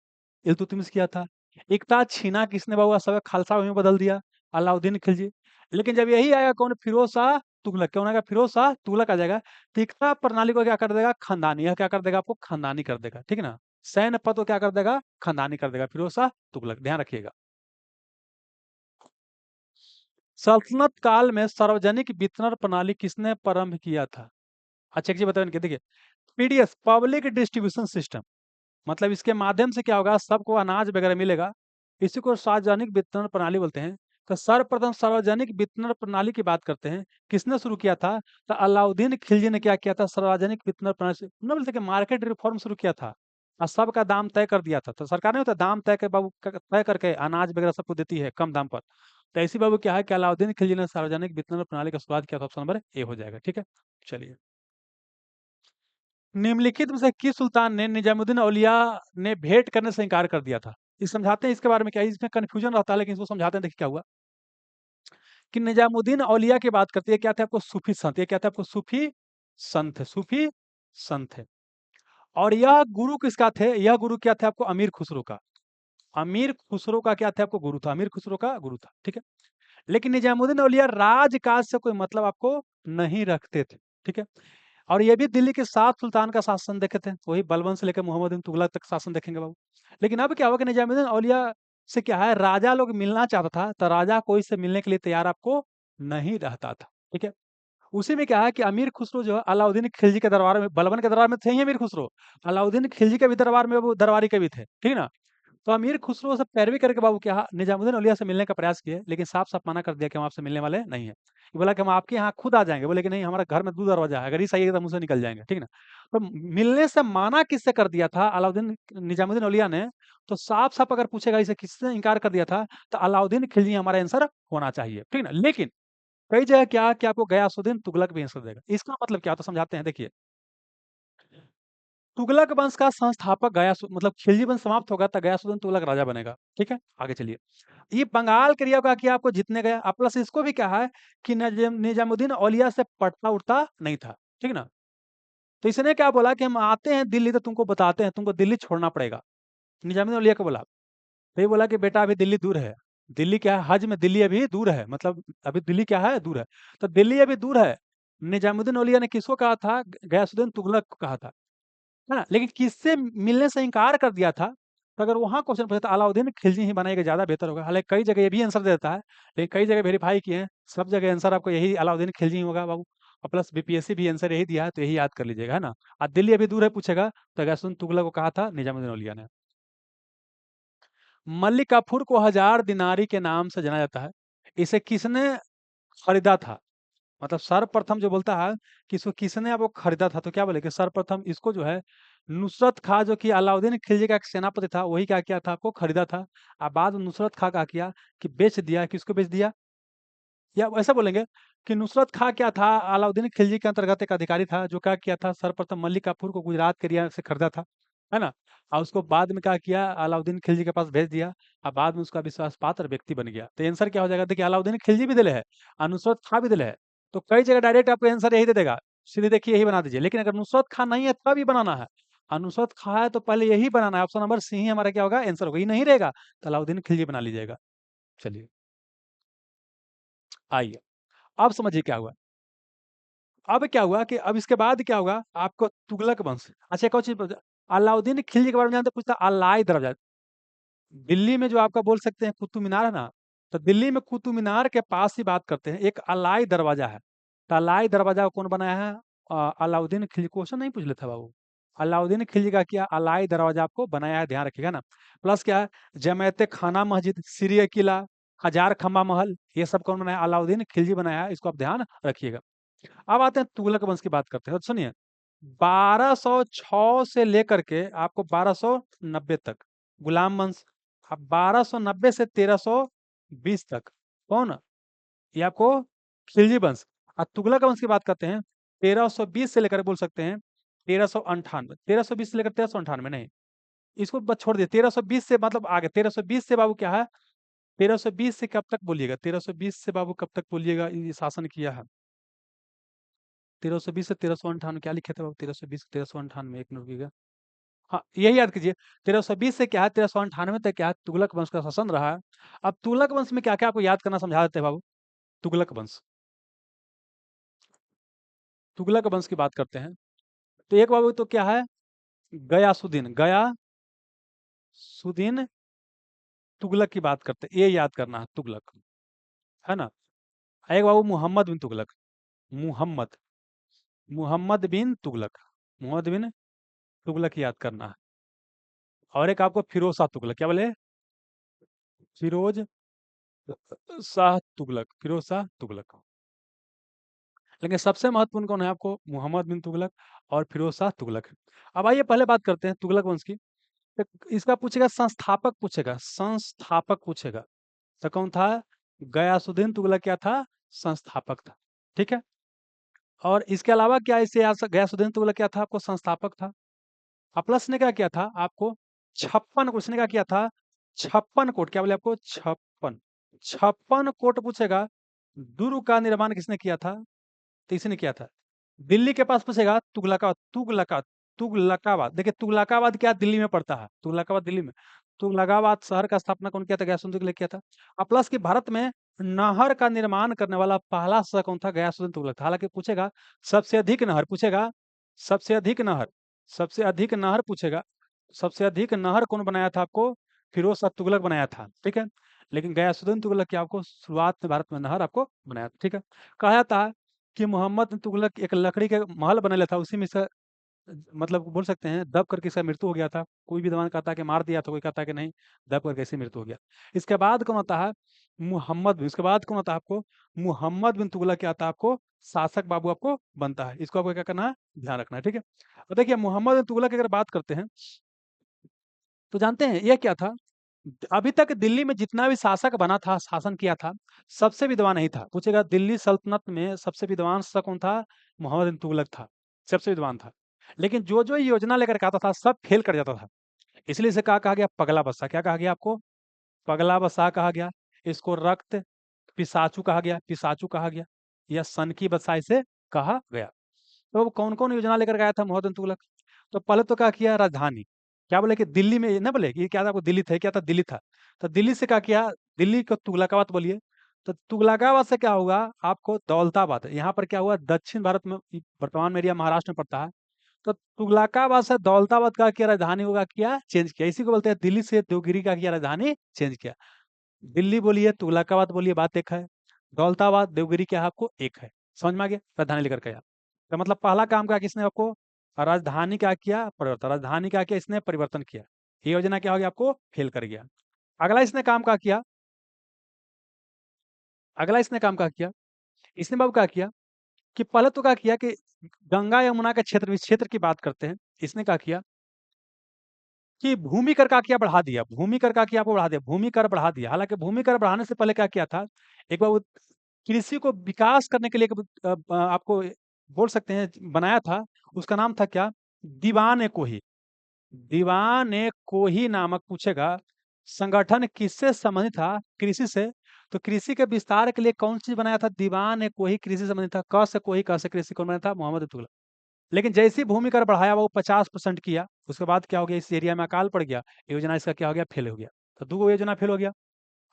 इल्तुतमिश किया था। एकता छीना किसने बाबू, सब खालसा में बदल दिया, अलाउद्दीन खिलजी। लेकिन जब यही आएगा कौन, फिरोज शाह तुगलक, कौन आएगा, फिरोज शाह तुगलक आ जाएगा। तो एकता प्रणाली को क्या कर देगा, खानदानी, यह क्या कर देगा, आपको खानदानी कर देगा, ठीक है ना। सैन्य पद को क्या कर देगा, खानदानी कर देगा, फिरोज शाह तुगलक, ध्यान रखिएगा। सल्तनत काल में सार्वजनिक वितरण प्रणाली किसने प्रारंभ किया था। अच्छा एक चीज बताओ इनके, देखिए पीडीएस पब्लिक डिस्ट्रीब्यूशन सिस्टम, मतलब इसके माध्यम से क्या होगा, सबको अनाज वगैरह मिलेगा। इसी को सार्वजनिक वितरण प्रणाली बोलते हैं। तो सर्वप्रथम सार्वजनिक वितरण प्रणाली की बात करते हैं, किसने शुरू किया था। तो अलाउद्दीन खिलजी ने क्या किया था, सार्वजनिक वितरण प्रणाली से न बोलते कि मार्केट रिफॉर्म शुरू किया था। और सबका दाम तय कर दिया था। तो सरकार ने होता दाम तय कर बाबू, तय करके अनाज वगैरह सबको देती है कम दाम पर। तो ऐसी बाबू क्या है कि अलाउद्दीन खिलजी ने सार्वजनिक वितरण प्रणाली का शुरुआत किया था। ऑप्शन नंबर ए हो जाएगा, ठीक है। चलिए, निम्नलिखित में से किस सुल्तान ने निजामुद्दीन औलिया ने भेंट करने से इनकार कर दिया था। इस समझाते हैं इसके बारे में, क्या है, इसमें कंफ्यूजन रहता है, लेकिन इसको समझाते हैं। देखिए क्या हुआ कि निजामुद्दीन औलिया की बात करते हैं, क्या थे आपको, सूफी संत। ये क्या थे आपको, सूफी संत है, सूफी संत है। और यह गुरु किसका थे, यह गुरु क्या थे आपको, अमीर खुसरो का। अमीर खुसरो का क्या था आपको, गुरु था, अमीर खुसरो का गुरु था, ठीक है। लेकिन निजामुद्दीन औलिया राजकाज से कोई मतलब आपको नहीं रखते थे, ठीक है। और ये भी दिल्ली के 7 सुल्तान का शासन देखे थे, वही बलबन से लेकर मोहम्मद बिन तुगलक तक शासन देखेंगे बाबू। लेकिन अब क्या हुआ कि निजामुद्दीन औलिया से क्या है, राजा लोग मिलना चाहता था, तो राजा कोई से मिलने के लिए तैयार आपको नहीं रहता था, ठीक है। उसी में क्या है कि अमीर खुसरो जो है अलाउद्दीन खिलजी के दरबार में, बलबन के दरबार में थे ही अमीर खुसरो, अलाउद्दीन खिलजी के भी दरबार में वो दरबारी के भी थे, ठीक है ना। तो अमीर खुसरो से पैरवी करके बाबू क्या निजामुद्दीन औलिया से मिलने का प्रयास किए, लेकिन साफ साफ मना कर दिया कि हम आपसे मिलने वाले नहीं है। बोला कि हम आपके यहाँ खुद आ जाएंगे, बोले कि नहीं, हमारे घर में 2 दरवाजा है, अगर इस आइएगा तो मुझसे निकल जाएंगे, ठीक ना। तो मिलने से माना किससे कर दिया था अलाउद्दीन, निजामुद्दीन औलिया ने। तो साफ साफ अगर पूछेगा इसे किससे इनकार कर दिया था, तो अलाउद्दीन खिलजी हमारा आंसर होना चाहिए, ठीक ना। लेकिन कई जगह क्या कि आपको गयासुद्दीन तुगलक भी आंसर देगा। इसका मतलब क्या होता है, समझाते हैं, देखिए तुगलक वंश का संस्थापक मतलब खिलजी वंश समाप्त होगा तो गयासुद्दीन तुगलक राजा बनेगा, ठीक है। आगे चलिए, ये बंगाल क्रिया का किया आपको जीतने गया, अब प्लस इसको भी क्या है कि निजामुद्दीन औलिया से पटता उठता नहीं था, ठीक ना। तो इसने क्या बोला कि हम आते हैं दिल्ली तो तुमको बताते हैं, तुमको दिल्ली छोड़ना पड़ेगा। निजामुद्दीन औलिया को बोला, तो ये बोला कि बेटा अभी दिल्ली दूर है। दिल्ली क्या है, हज में दिल्ली अभी दूर है, मतलब अभी दिल्ली क्या है, दूर है। तो दिल्ली अभी दूर है। निजामुद्दीन औलिया ने किसको कहा था, गयासुद्दीन तुगलक को कहा था, है ना। लेकिन किससे मिलने से इनकार कर दिया था। तो अगर वहाँ क्वेश्चन पूछा था अलाउद्दीन खिलजी ही बनाएगा, ज़्यादा बेहतर होगा। हालांकि कई जगह ये भी आंसर देता है, लेकिन कई जगह वेरीफाई किए हैं, सब जगह आंसर आपको यही अलाउद्दीन खिलजी ही होगा बाबू। और प्लस बीपीएससी भी आंसर यही दिया है, तो यही याद कर लीजिएगा, है ना। और दिल्ली अभी दूर है पूछेगा, तो गैसुद्दीन तुगलक को कहा था निजामुद्दीन औलिया ने। मल्लिक काफूर को 1000 दिनारी के नाम से जाना जाता है, इसे किसने खरीदा था? मतलब सर्वप्रथम जो बोलता है कि इसको किसने अब वो खरीदा था, तो क्या बोले कि सर्वप्रथम इसको जो है नुसरत खां, जो कि अलाउद्दीन खिलजी का एक सेनापति था, वही क्या किया था, आपको खरीदा था। अब बाद में नुसरत खां क्या किया कि बेच दिया, किसको बेच दिया, या ऐसा बोलेंगे कि नुसरत खां क्या था, अलाउद्दीन खिलजी के अंतर्गत एक अधिकारी था, जो क्या किया था, सर्वप्रथम मल्लिक काफूर को गुजरात के रियासत से खरीदा था, है ना। और उसको बाद में क्या किया, अलाउद्दीन खिलजी के पास भेज दिया, और बाद में उसका विश्वास पात्र व्यक्ति बन गया। तो आंसर क्या हो जाएगा, देखिए अलाउद्दीन खिलजी भी दिले है और नुसरत खां भी दिले है, तो कई जगह डायरेक्ट आपको आंसर यही दे देगा, सीधे देखिए यही बना दीजिए। लेकिन अगर नुसरत खां नहीं है तब ही बनाना है, और नुसरत खां है तो पहले यही बनाना है, ऑप्शन नंबर सी ही हमारा क्या होगा, आंसर होगा। ये नहीं रहेगा तो अलाउद्दीन खिलजी बना लीजिएगा। चलिए आइए, अब समझिए क्या हुआ। अब क्या हुआ कि अब इसके बाद क्या होगा, आपको तुगलक वंश। अच्छा एक और चीज अलाउद्दीन खिलजी के बारे में जानते हैं, पूछता अलाई दरवाजा। दिल्ली में जो आपका बोल सकते हैं कुतुब मीनार है ना, तो दिल्ली में कुतुब मीनार के पास ही बात करते हैं एक अलाई दरवाजा है। तो अलाई दरवाजा को कौन बनाया है, अलाउद्दीन खिलजी। क्वेश्चन नहीं पूछ लेता बाबू, अलाउद्दीन खिलजी का किया अलाई दरवाजा आपको बनाया है, ध्यान रखिएगा ना। प्लस क्या है, जमायत खाना मस्जिद, सीरिया किला, हजार खम्बा महल, ये सब कौन बनाया, अलाउद्दीन खिलजी बनाया है, इसको आप ध्यान रखिएगा। अब आते हैं तुगलक वंश की बात करते हैं, तो सुनिए 1206 से लेकर के आपको 1290 तक गुलाम वंश। अब 1290 से 1320 तक कौन, ये आपको खिलजी वंश। और तुगलक वंश की बात करते हैं 1320 से लेकर बोल सकते हैं 1398, 1320 से लेकर 1398 नहीं, इसको बस छोड़ दिए। 1320 से मतलब आगे 1320 से बाबू क्या है, 1320 से कब तक बोलिएगा, 1320 से बाबू कब तक बोलिएगा ये शासन किया है। 1320 से 1398 क्या लिखे थे बाबू, 1320 से 1398, एक मिनट रुकिएगा। हाँ यही याद कीजिए, 1320 से क्या है 1398 तक क्या है, तुगलक वंश का शासन रहा है। अब तुगलक वंश में क्या क्या आपको याद करना समझा देते हैं बाबू। तुगलक वंश, तुगलक वंश की बात करते हैं, तो एक बाबू तो क्या है, गयासुद्दीन, गयासुद्दीन तुगलक की बात करते हैं, ये याद करना है तुगलक, है ना। एक बाबू मोहम्मद बिन तुगलक, मुहम्मद, मुहम्मद बिन तुगलक, मोहम्मद बिन तुगलक याद करना है। और एक आपको फिरोज शाह तुगलक, क्या बोले, फिरोज शाह तुगलक, फिरोज शाह तुगलक। लेकिन सबसे महत्वपूर्ण कौन है आपको, मोहम्मद बिन तुगलक और फिरोज शाह तुगलक। अब आइए पहले बात करते हैं तुगलक वंश की। तो इसका पूछेगा संस्थापक, पूछेगा संस्थापक पूछेगा, तो कौन था, गयासुद्दीन तुगलक क्या था, संस्थापक था, ठीक है। और इसके अलावा क्या इसे गयासुद्दीन तुगलक क्या था, आपको संस्थापक था। प्लस ने क्या किया था आपको, 56 उसने क्या किया था, 56 कोट, क्या बोले आपको, 56 पूछेगा। दुर्ग का निर्माण किसने किया था, तो इसने किया था। दिल्ली के पास पूछेगा, तुगलकाबाद, देखिए तुगलकाबाद क्या दिल्ली में पड़ता है, तुगलकाबाद दिल्ली में। तुगलकाबाद शहर का स्थापना कौन किया था, गयासुद्दीन तुगलक किया था। और प्लस कि भारत में नहर का निर्माण करने वाला पहला शहर कौन था, गयासुद्दीन तुगलक था। हालांकि पूछेगा सबसे अधिक नहर, पूछेगा सबसे अधिक नहर, सबसे अधिक नहर पूछेगा, सबसे अधिक नहर कौन बनाया था आपको, फिरोज शाह तुगलक बनाया था, ठीक है। लेकिन गयासुद्दीन तुगलक की आपको शुरुआत में भारत में नहर आपको बनाया था, ठीक है। कहा जाता है कि मोहम्मद बिन तुगलक एक लकड़ी के महल बनेला था, उसी में इसका मतलब बोल सकते हैं दब करके इसका मृत्यु हो गया था। कोई विद्वान कहता है कि मार दिया था, कोई कहता है कि नहीं दब करके ऐसे मृत्यु हो गया। इसके बाद कौन आता है, मुहम्मद बिन, इसके बाद कौन आता है आपको, मुहम्मद बिन तुगलक क्या आता है आपको, शासक बाबू आपको बनता है। इसको आपको क्या करना है, ध्यान रखना है, ठीक है। तो देखिए मोहम्मद बिन तुगलक की अगर बात करते हैं, तो जानते हैं यह क्या था, अभी तक दिल्ली में जितना भी शासक बना था, शासन किया था, सबसे विद्वान नहीं था। पूछेगा दिल्ली सल्तनत में सबसे विद्वान शासक कौन था, मोहम्मद बिन तुगलक था, सबसे विद्वान था। लेकिन जो जो योजना लेकर के आता था सब फेल कर जाता था। इसलिए इसे कहा कहा गया पगला बसा, क्या कहा गया आपको, पगला बसा कहा गया। इसको रक्त पिसाचू कहा गया, पिसाचू कहा गया, या सन की बसा इसे कहा गया। तो वो कौन कौन योजना लेकर गया था मोहम्मद बिन तुगलक, तो पहले तो क्या किया, राजधानी, क्या बोले कि दिल्ली में ना, बोले कि क्या था आपको, दिल्ली था, क्या था, दिल्ली था। तो दिल्ली से क्या किया, दिल्ली को तुगलकाबाद बोलिए। तो तुगलकाबाद से क्या होगा आपको, दौलताबाद। यहाँ पर क्या हुआ, दक्षिण भारत में वर्तमान में एरिया महाराष्ट्र में पड़ता है। तो तुगलकाबाद से दौलताबाद का क्या राजधानी होगा, किया चेंज किया। इसी को बोलते हैं दिल्ली से देवगिरी का किया राजधानी चेंज किया। दिल्ली बोलिए तुगलकाबाद बोलिए, बात एक है। दौलताबाद देवगिरी क्या है आपको एक है। समझ में आ गया, राजधानी लेकर के आया। तो मतलब पहला काम क्या किसने आपको, राजधानी क्या किया, परिवर्तन, राजधानी क्या किया इसने, परिवर्तन किया। ये योजना क्या हो गया, आपको फेल कर गया। अगला इसने काम क्या किया, अगला इसने काम क्या किया, इसने बाबू क्या किया कि पहले तो क्या किया कि गंगा यमुना के क्षेत्र, इस क्षेत्र की बात करते हैं, इसने क्या किया कि भूमि कर का किया बढ़ा दिया, भूमि कर का किया आपको बढ़ा दिया, भूमि कर बढ़ा दिया। हालांकि भूमि कर बढ़ाने से पहले क्या किया था, एक बार वो कृषि को विकास करने के लिए आपको बोल सकते हैं बनाया था। उसका नाम था क्या, दीवान ए कोही। दीवान ए कोही नामक पूछेगा संगठन किससे संबंधित था, कृषि से। तो कृषि के विस्तार के लिए कौन चीज बनाया था, दीवान ए कोही कृषि से संबंधित था। क से कोही, क से कृषि, कौन बनाया था, मोहम्मद तुगलक। लेकिन जैसे ही भूमि कर बढ़ाया वो 50% किया, उसके बाद क्या हो गया, इस एरिया में अकाल पड़ गया, योजना इसका क्या हो गया, फेल हो गया। तो दो योजना फेल हो गया।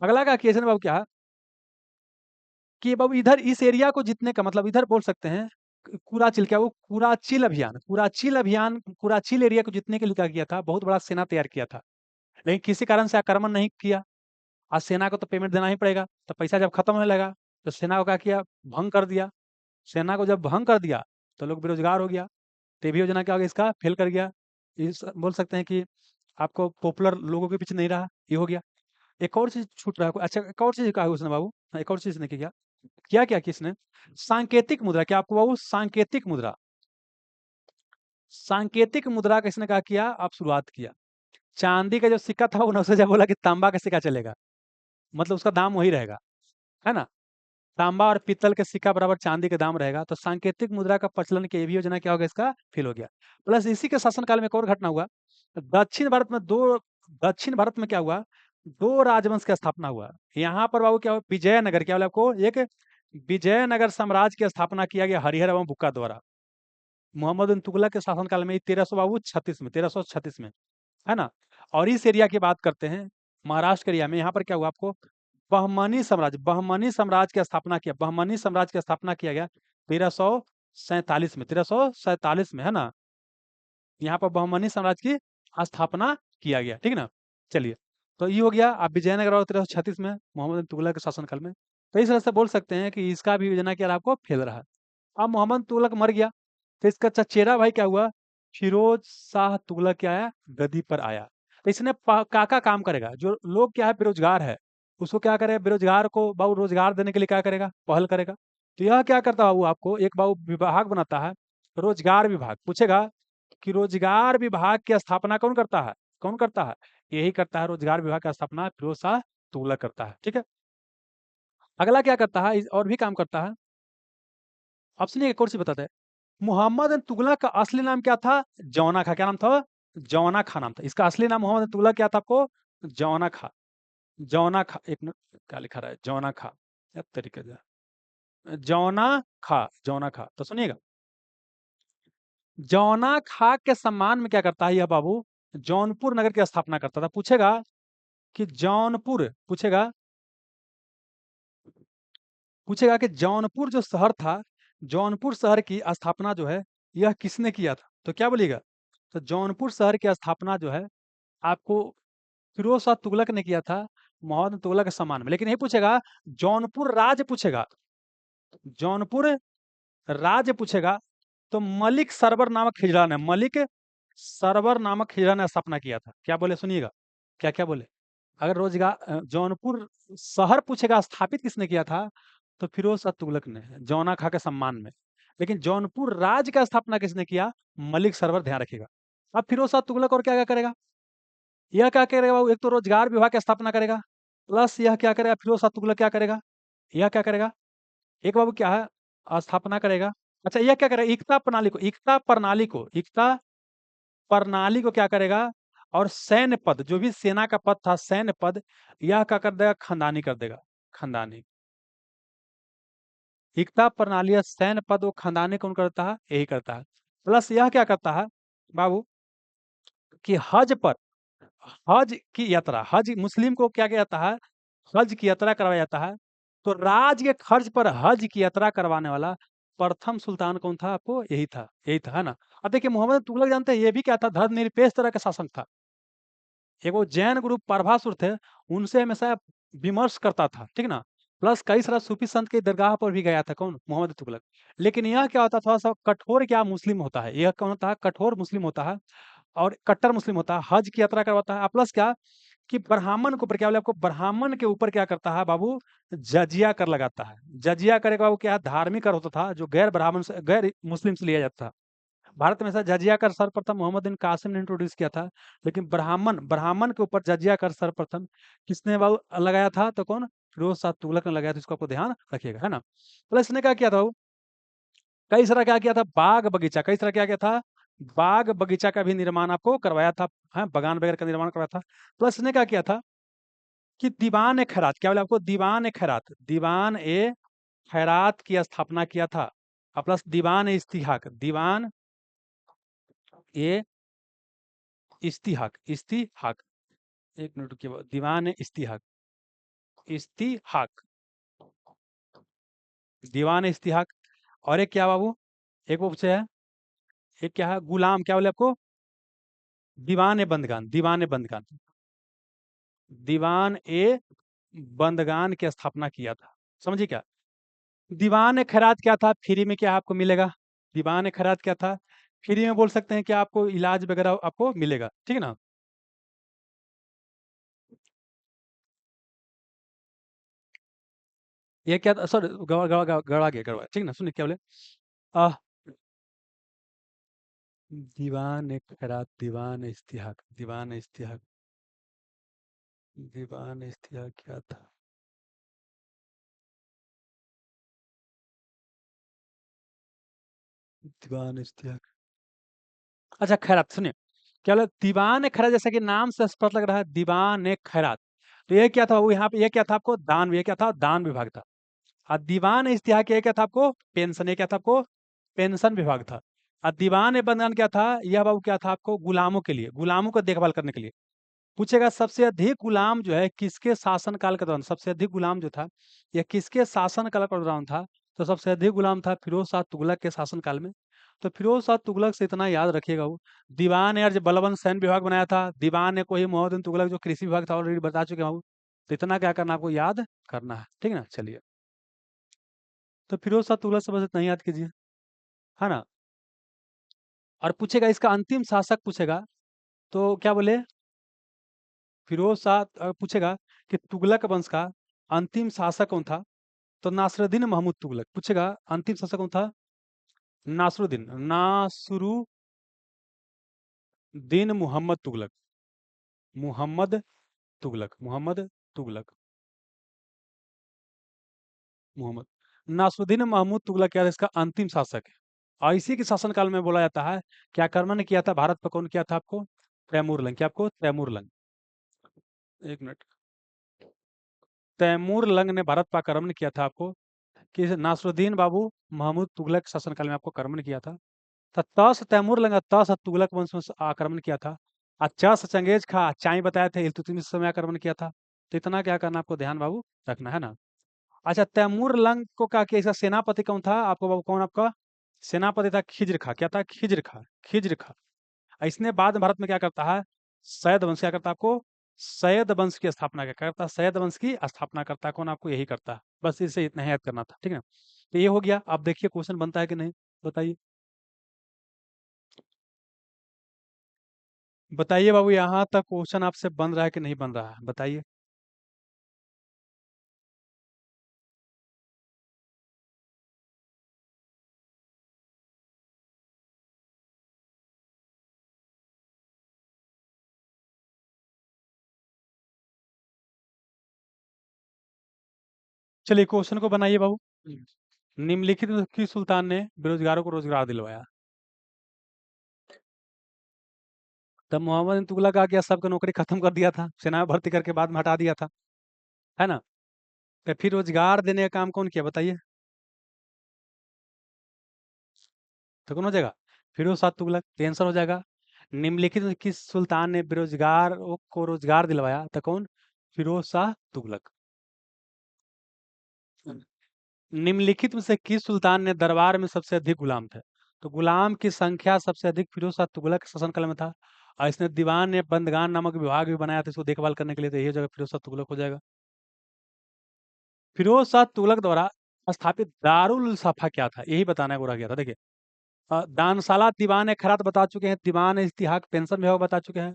अगला क्या किया इसने बाबू, क्या कि बाबू इधर इस एरिया को जीतने का मतलब, इधर बोल सकते हैं कुराचिल, क्या वो कुराचिल अभियान, कुराचिल अभियान, कुराचिल एरिया को जीतने के लिए क्या किया था, बहुत बड़ा सेना तैयार किया था। लेकिन किसी कारण से आक्रमण नहीं किया। आज सेना को तो पेमेंट देना ही पड़ेगा, तो पैसा जब खत्म होने लगा तो सेना को क्या किया, भंग कर दिया। सेना को जब भंग कर दिया तो लोग बेरोजगार हो गया। तो ये भी योजना क्या हो गया, इसका फेल कर गया। इस बोल सकते हैं कि आपको पॉपुलर लोगों के पीछे नहीं रहा, ये हो गया। एक और चीज छूट रहा है, अच्छा एक और चीज कहा है उसने बाबू, हाँ, एक और चीज ने किया, क्या क्या किसने, सांकेतिक मुद्रा, क्या आपको बाबू सांकेतिक मुद्रा, सांकेतिक मुद्रा किसने कहा किया, आप शुरुआत किया। चांदी का जो सिक्का था वो उसने जब बोला कि तांबा का सिक्का चलेगा, मतलब उसका दाम वही रहेगा, है ना। तांबा और पीतल के सिक्का बराबर चांदी का दाम रहेगा। तो सांकेतिक मुद्रा का प्रचलन की ये भी योजना क्या होगा, इसका फेल हो गया। प्लस इसी के शासनकाल में एक और घटना हुआ, दक्षिण भारत में दो, दक्षिण भारत में क्या हुआ, दो राजवंश की स्थापना हुआ। यहाँ पर बाबू क्या हुआ, विजयनगर, क्या बोला आपको, एक विजयनगर साम्राज्य की स्थापना किया गया हरिहर एवं बुक्का द्वारा, मोहम्मद बिन तुगलक के शासनकाल में, 1336 में, 1336 में, है ना। और इस एरिया की बात करते हैं, महाराष्ट्र के एरिया में, यहाँ पर क्या हुआ आपको, बहमनी साम्राज्य, बहमनी साम्राज्य की स्थापना किया, बहमनी साम्राज्य की स्थापना किया गया 1347 में, 1347 में, है ना। यहाँ पर बहमनी साम्राज्य की स्थापना किया गया, ठीक ना। चलिए, तो ये हो गया। आप विजयनगर और 1336 में मोहम्मद बिन तुगलक के शासनकाल में, तो इस तरह से बोल सकते हैं कि इसका भी योजना क्या रहा, आपको फेल रहा। अब मोहम्मद तुगलक मर गया, तो इसका चचेरा भाई क्या हुआ, फिरोज शाह तुगलक क्या आया, गद्दी पर आया। तो इसने का काम करेगा, जो लोग क्या है बेरोजगार है, उसको क्या करेगा, बेरोजगार को बाबू रोजगार देने के लिए क्या करेगा, पहल करेगा। तो यह क्या करता है बाबू, आपको एक बाबू विभाग बनाता है, रोजगार विभाग। पूछेगा कि रोजगार विभाग की स्थापना कौन करता है, कौन करता है, यही करता है, रोजगार विभाग की स्थापना फिरोज शाह तुगलक करता है, ठीक है। अगला क्या करता है, और भी काम करता है। अब सुनिए एक और चीज बताता है, मोहम्मद बिन तुगलक का असली नाम क्या था, जौना खा, क्या नाम था, जौना खा नाम था। इसका असली नाम मोहम्मद बिन तुगलक क्या था आपको, जौना खा, जौना खा, एक मिनट, क्या लिखा रहा है, जौना खा, या तरीके से जौना खा, जौना खा। तो सुनिएगा, जौना खा के सम्मान में क्या करता है यह बाबू, जौनपुर नगर की स्थापना करता था। पूछेगा कि जौनपुर, पूछेगा, पूछेगा कि जौनपुर जो शहर था, जौनपुर शहर की स्थापना जो है यह किसने किया था, तो क्या बोलिएगा। तो जौनपुर शहर की स्थापना जो है आपको फिरोज शाह तुगलक ने किया था, मोहम्मद तुगलक के सम्मान में। लेकिन ये पूछेगा जौनपुर राज्य, पूछेगा जौनपुर राज्य, पूछेगा तो मलिक सरवर नामक हिजड़ा ने, मलिक सरवर नामक हिजड़ा ने स्थापना किया था। क्या बोले सुनिएगा, क्या क्या बोले। अगर रोजगार जौनपुर शहर पूछेगा स्थापित किसने किया था, तो फिरोज शाह तुगलक ने, जौना खा के सम्मान में। लेकिन जौनपुर राज्य का स्थापना किसने किया, मलिक सरवर, ध्यान रखिएगा। अब फिरोज शाह तुगलक और क्या क्या करेगा, यह क्या करेगा बाबू, एक तो रोजगार विभाग की स्थापना करेगा, प्लस यह क्या करेगा, फिरोज शाह तुगलक क्या करेगा, यह क्या करेगा, एक बाबू क्या है, स्थापना करेगा। अच्छा यह क्या करेगा, एकता प्रणाली को, एकता प्रणाली को, एकता प्रणाली को क्या करेगा, और सैन्य पद, जो भी सेना का पद था, सैन्य पद, यह क्या कर देगा, खंदानी कर देगा, खंदानी। एकता प्रणाली या सैन्य पद वो खंदानी कौन करता है, यही करता है। प्लस यह क्या करता है बाबू, कि हज पर, हज की यात्रा, हज मुस्लिम को क्या किया जाता है, हज की यात्रा करवाया जाता है। तो राज के खर्च पर हज की यात्रा करवाने वाला प्रथम सुल्तान कौन था, आपको यही था, यही था, है ना। अब देखिए मोहम्मद तुगलक जानते हैं ये भी क्या था, धर्मनिरपेक्ष तरह का शासक था। एक वो जैन गुरु प्रभासुर थे, उनसे हमेशा विमर्श करता था, ठीक ना। प्लस कई सारा सूफी संत की दरगाह पर भी गया था कौन, मोहम्मद तुगलक। लेकिन यह क्या होता, थोड़ा सा कठोर क्या मुस्लिम होता है, यह कौन होता है, कठोर मुस्लिम होता है और कट्टर मुस्लिम होता है, हज की यात्रा करवाता है। प्लस क्या कि ब्राह्मण के ऊपर क्या बोले आपको, ब्राह्मण के ऊपर क्या करता है बाबू, जजिया कर लगाता है। जजिया करे बाबू क्या है, धार्मिक कर होता था जो गैर ब्राह्मण से, गैर मुस्लिम से लिया जाता था। भारत में ऐसा जजिया कर सर्वप्रथम मोहम्मद बिन कासिम ने इंट्रोड्यूस किया था। लेकिन ब्राह्मण ब्राह्मण के ऊपर जजिया कर सर्वप्रथम किसने बाबू लगाया था, तो कौन, फिरोज शाह तुगलक ने लगाया था। इसको आपको ध्यान रखिएगा, है ना। प्लस इसने क्या किया था बाबू, कई सारा क्या किया था, बाग बगीचा, कई सारा क्या किया था, बाग बगीचा का भी निर्माण आपको करवाया था, है, बगान वगैरह का निर्माण करवाया था। प्लस इसने क्या किया था कि दीवान ए खैरात, क्या बोले आपको, दीवान ए खैरात, दीवान ए खैरात की स्थापना किया था। और प्लस दीवान ए इस्तिहाक, दीवान ए इस्तिहाक, इस्तिहाक, एक मिनट रुकिए, दीवान ए इस्तिहाक, इस्तिहाक, दीवान ए इस्तिहाक। और एक क्या बाबू, एक वो पूछे है, एक क्या है, गुलाम, क्या बोले आपको, दीवान ए बंदगान, दीवान ए बंदगान, दीवान ए बंदगान की स्थापना किया था। समझिए क्या, दीवान ए खैरात क्या था, फ्री में क्या आपको मिलेगा, दीवान ए खैरात क्या था, फ्री में बोल सकते हैं कि आपको इलाज वगैरह आपको मिलेगा, ठीक है ना। ये क्या था, सॉरी, गड़ा गड़ा गड़ा गड़ा गया, गड़बड़, ठीक ना, सुनिए क्या बोले, आ दीवान ए खैरात, दीवान ए इस्तिहाक, दीवान ए इस्तिहाक, दीवान ए इस्तिहाक क्या था, दीवान ए इस्तिहाक, अच्छा खैरात, सुनिए क्या बोले, दीवान ए खैरात, जैसा कि नाम से स्पष्ट लग रहा है, दीवान ए खैरात। तो ये क्या था वो, यहाँ पे ये क्या था आपको, दान, ये क्या था, दान विभाग था। और दीवान ए इस्तिहाक ये क्या था आपको, पेंशन, ये क्या था आपको, पेंशन विभाग था। और दीवान ए बंधन क्या था, यह बाबू क्या था आपको, गुलामों के लिए, गुलामों को देखभाल करने के लिए। पूछेगा सबसे अधिक गुलाम जो है किसके शासन काल के दौरान, सबसे अधिक गुलाम जो था यह किसके शासन काल के दौरान था, तो सबसे अधिक गुलाम था फिरोज शाह तुगलक के शासन काल में। तो फिरोज शाह तुगलक से इतना याद रखिएगा, वो दीवान अर्ज बलबन सैन्य विभाग बनाया था, दीवान ने कोई मोहम्मद बिन तुगलक जो कृषि विभाग था, ऑलरेडी बता चुके हैं। तो इतना क्या करना आपको, याद करना है, ठीक है ना। चलिए, तो फिरोज शाह तुगलक से बस इतना ही याद कीजिए, है ना। और पूछेगा इसका अंतिम शासक पूछेगा, तो क्या बोले, फिरोज शाह पूछेगा कि तुगलक वंश का अंतिम शासक कौन था, तो नासरुद्दीन महमूद तुगलक। पूछेगा अंतिम शासक कौन था, नासरुद्दीन, नासरुद्दीन मोहम्मद तुगलक, मोहम्मद तुगलक, मोहम्मद तुगलक, मोहम्मद नासरुद्दीन महमूद तुगलक क्या था, इसका अंतिम शासक है। और इसी के शासनकाल में बोला जाता है क्या आक्रमण किया था भारत पर, कौन किया था आपको, तैमूर लंग, क्या आपको, तैमूर लंग, एक मिनट, तैमूर लंग ने भारत पर आक्रमण किया था आपको, कि नासरुद्दीन बाबू महमूद तुगलक शासनकाल में आपको आक्रमण किया था। त से तैमूर लंग, त से तुगलक वंश में आक्रमण किया था। और च से चंगेज खा, चाय बताए थे इल्तुतमिश समय आक्रमण किया था। तो इतना क्या करना आपको, ध्यान बाबू रखना, है ना। अच्छा, तैमूर लंग को क्या किया, इसका सेनापति कौन था आपको बाबू, कौन आपका सेनापति था, खिज्र खा, क्या था, खिज्र खा, खिज्र खा। इसने बाद में भारत में क्या करता है, सैयद वंश क्या करता है आपको, सैयद वंश की स्थापना क्या करता है, सैयद वंश की स्थापना करता है कौन, आपको यही करता है। बस इसे इतना ही याद करना था, ठीक है। तो ये हो गया। अब देखिए क्वेश्चन बनता है कि नहीं, बताइए, बताइए बाबू, यहाँ तक क्वेश्चन आपसे बन रहा है कि नहीं बन रहा है, बताइए। चलिए क्वेश्चन को बनाइए बाबू। निम्नलिखित में किस सुल्तान ने बेरोजगारों को रोजगार दिलवाया। तब मोहम्मद बिन तुगलक आ गया, सबका नौकरी खत्म कर दिया था, सेना में भर्ती करके बाद में हटा दिया था, है ना। तो फिर रोजगार देने का काम कौन किया, बताइए। तो कौन हो जाएगा, फिरोज शाह तुगलक, तो आंसर हो जाएगा। निम्नलिखित में किस सुल्तान ने बेरोजगार को रोजगार दिलवाया, तो कौन, फिरोज शाह तुगलक। निम्नलिखित में से किस सुल्तान ने दरबार में सबसे अधिक गुलाम थे, तो गुलाम की संख्या सबसे अधिक फिरोज शाह तुगलक के शासनकाल में था। और इसने दीवान ने बंदगान नामक विभाग भी बनाया था इसको देखभाल करने के लिए, तो यही जगह फिरोज शाह तुगलक हो जाएगा। फिरोज शाह तुगलक द्वारा स्थापित दारुल सफा क्या था, यही बताना है, गया था। देखिए, दानशाला, दीवान खैरात बता चुके हैं, दीवान इस्तिहाक पेंशन विभाग बता चुके हैं।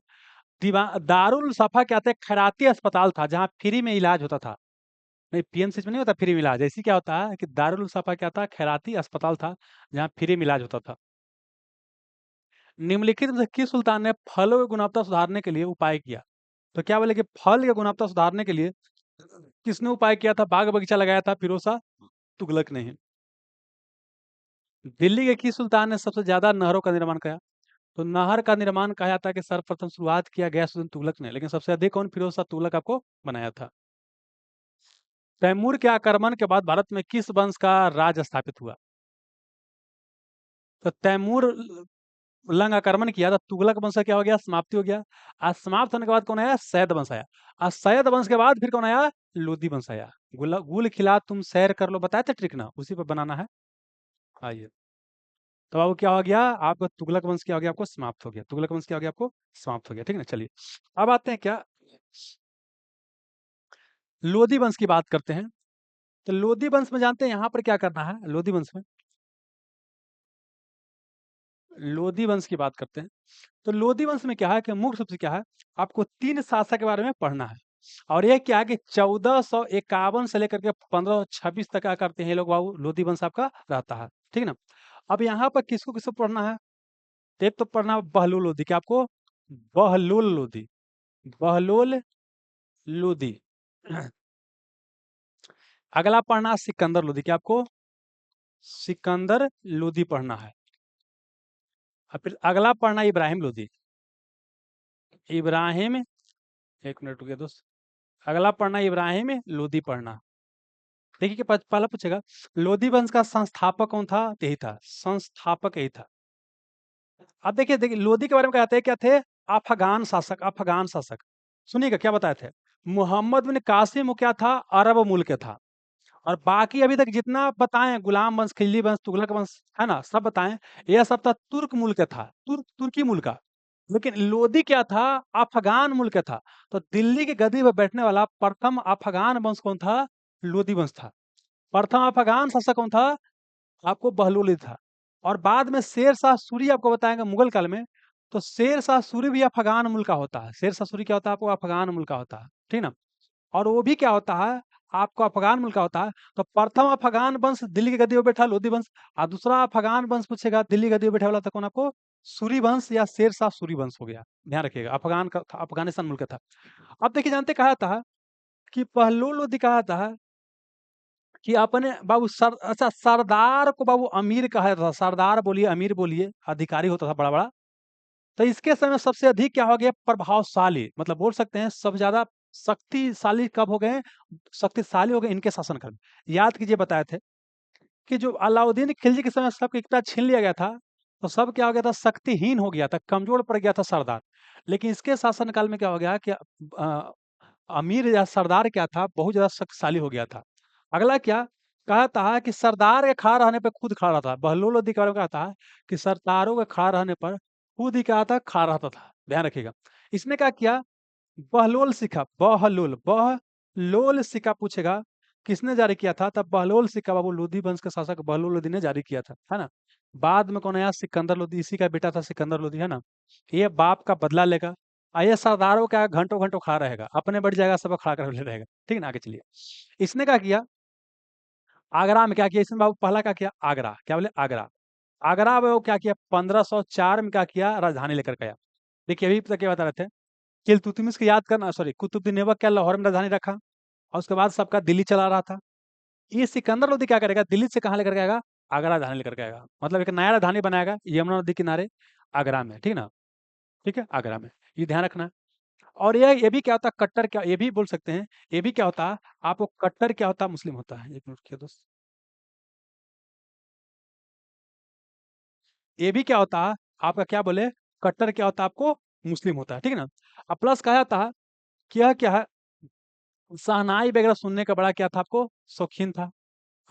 दीवान दारुल सफा क्या था? खैराती अस्पताल था जहाँ फ्री में इलाज होता था। नहीं, पीएमसीएच में नहीं होता फ्री में इलाज, ऐसी क्या होता है कि दारुल सफा क्या था? खैराती अस्पताल था जहाँ फ्री में इलाज होता था। निम्नलिखित में से किस सुल्तान ने फलों की गुणवत्ता सुधारने के लिए उपाय किया? तो क्या बोले कि फल की गुणवत्ता सुधारने के लिए किसने उपाय किया था? बाग बगीचा लगाया था फिरोज शाह तुगलक ने ही। दिल्ली के किस सुल्तान ने सबसे ज्यादा नहरों का निर्माण किया? तो नहर का निर्माण कहा जाता है कि सर्वप्रथम शुरुआत किया गयासुद्दीन तुगलक ने, लेकिन सबसे अधिक कौन? फिरोज शाह तुगलक आपको बनाया था। तैमूर के आक्रमण के बाद भारत में किस वंश का राज स्थापित हुआ? तो तैमूर लंग आक्रमण किया था, तुगलक वंश का क्या हो गया? समाप्ति हो गया। आज समाप्त होने के बाद कौन आया? सैयद वंश आया। आज सैयद वंश के बाद फिर कौन आया? लोधी वंश आया। गुल खिला तुम सैर कर लो, बताए थे ट्रिक ना, उसी पर बनाना है। आइए, तो अब क्या हो गया? आपका तुगलक वंश क्या हो गया? आपको समाप्त हो गया। तुगलक वंश क्या हो गया? आपको समाप्त हो गया। ठीक है ना, चलिए अब आते हैं क्या, लोधी वंश की बात करते हैं। तो लोधी वंश में जानते हैं यहाँ पर क्या करना है? लोधी वंश में, लोधी वंश की बात करते हैं। तो लोधी वंश में क्या है कि मुख्य रूप से क्या है, आपको तीन शासक के बारे में पढ़ना है। और ये क्या है कि 1451 से लेकर के 1526 तक क्या करते हैं ये लोग बाबू? लोधी वंश आपका रहता है। ठीक है ना। अब यहाँ पर किसको किसको पढ़ना है? तो एक तो पढ़ना है बहलोल लोधी, क्या आपको? बहलोल लोधी, बहलोल लोधी। अगला पढ़ना है सिकंदर लोधी, क्या आपको? सिकंदर लोधी पढ़ना है। और फिर अगला पढ़ना है इब्राहिम लोधी, इब्राहिम, एक मिनट रुकिए दोस्त, अगला पढ़ना है इब्राहिम लोधी पढ़ना। देखिए कि पहला पूछेगा लोधी वंश का संस्थापक कौन था? तो यही था, संस्थापक यही था। अब देखिए देखिए लोधी के बारे में कहते हैं क्या थे? अफगान शासक, अफगान शासक। सुनिएगा क्या बताए थे। मोहम्मद बिन कासिम वो क्या था? अरब मूल के था। और बाकी अभी तक जितना बताएं, गुलाम वंश, खिल्जी वंश, तुगलक वंश, है ना, सब बताएं, यह सब था तुर्क मूल का था, तुर्की मूल का। लेकिन लोधी क्या था? अफगान मूल का था। तो दिल्ली की गद्दी पर बैठने वाला प्रथम अफगान वंश कौन था? लोधी वंश था। प्रथम अफगान शासक कौन था? आपको बहलोली था। और बाद में शेर शाह सूरी आपको बताएंगे मुगल काल में। तो शेर शाह सूरी भी अफगान मूल का होता है। शेर शाह सूरी क्या होता है? आपको अफगान मूल का होता है। ठीक ना। और वो भी क्या होता है? आपको अफगान मुल्क का होता है। तो प्रथम अफगान वंश दिल्ली की गद्दी पर बैठा लोधी वंश। और दूसरा अफगान वंश पूछेगा दिल्ली की गद्दी पर बैठा वाला था कौन? आपको सूरी वंश या शेर शाह सूरी वंश हो गया। ध्यान रखिएगा, अफगान का था, अफगानिस्तान मुल्क का था। अब देखिए जानते कहा था कि पहलू लोधी कहा था कि अपने बाबू सर, अच्छा, सरदार को बाबू अमीर कहा था। सरदार बोलिए, अमीर बोलिए, अधिकारी होता था बड़ा बड़ा। तो इसके समय सबसे अधिक क्या हो गया? प्रभावशाली, मतलब बोल सकते हैं सबसे ज्यादा शक्तिशाली कब हो गए? शक्तिशाली हो गए इनके शासनकाल में। याद कीजिए बताए थे कि जो अलाउद्दीन खिलजी के समय सबकी एकता छीन लिया गया था, तो सब क्या हो गया था? शक्तिहीन हो गया था, कमजोर पड़ गया था सरदार। लेकिन इसके शासनकाल में क्या हो गया कि अमीर या सरदार क्या था? बहुत ज्यादा शक्तिशाली हो गया था। अगला क्या कहता है कि सरदार के खड़ा रहने पर खुद खड़ा रहता है। बहलोल लोधी के बारे में कहता है कि सरदारों के खड़ा रहने पर खुद ही क्या था? खड़ा रहता था। ध्यान रखिएगा। इसने क्या किया? बहलोल सिक्का, बहलोल, बहलोल सिक्का पूछेगा किसने जारी किया था? तब बहलोल सिक्का बाबू लोधी वंश के शासक बहलोल लोधी ने जारी किया था, है ना। बाद में कौन आया? सिकंदर लोधी, इसी का बेटा था सिकंदर लोधी, है ना। ये बाप का बदला लेगा। ये सरदारों का घंटों घंटों खड़ा रहेगा, अपने बढ़ जाएगा, सब खड़ा कर ले रहेगा। ठीक है ना, आगे चलिए। इसने क्या किया? आगरा में क्या किया इसने बाबू? पहला क्या किया? आगरा, क्या बोले? आगरा। आगरा में वो क्या किया? 1504 में क्या किया? राजधानी लेकर गया। देखिए अभी तक क्या बता रहे थे कि इल्तुतमिश को याद करना, सॉरी, कुतुबुद्दीन ऐबक क्या लाहौर में राजधानी रखा, और उसके बाद सबका दिल्ली चला रहा था। ये सिकंदर लोधी क्या करेगा? दिल्ली से कहाँ लेकर के आएगा? आगरा राजधानी लेकर के आएगा। मतलब एक नया राजधानी बनाएगा यमुना नदी किनारे, आगरा में। ठीक ना, ठीक है, आगरा में। ये ध्यान रखना है। और ये भी क्या होता है? कट्टर, क्या ये भी बोल सकते हैं, ये भी क्या होता है आपको? कट्टर क्या होता है? मुस्लिम होता है। एक मिनट क्या दोस्त, ये भी क्या होता है आपका? क्या बोले? कट्टर क्या होता है आपको? मुस्लिम होता है। ठीक है ना। अब प्लस कहा जाता है क्या है? शहनाई वगैरह सुनने का बड़ा क्या था आपको? शौकीन था।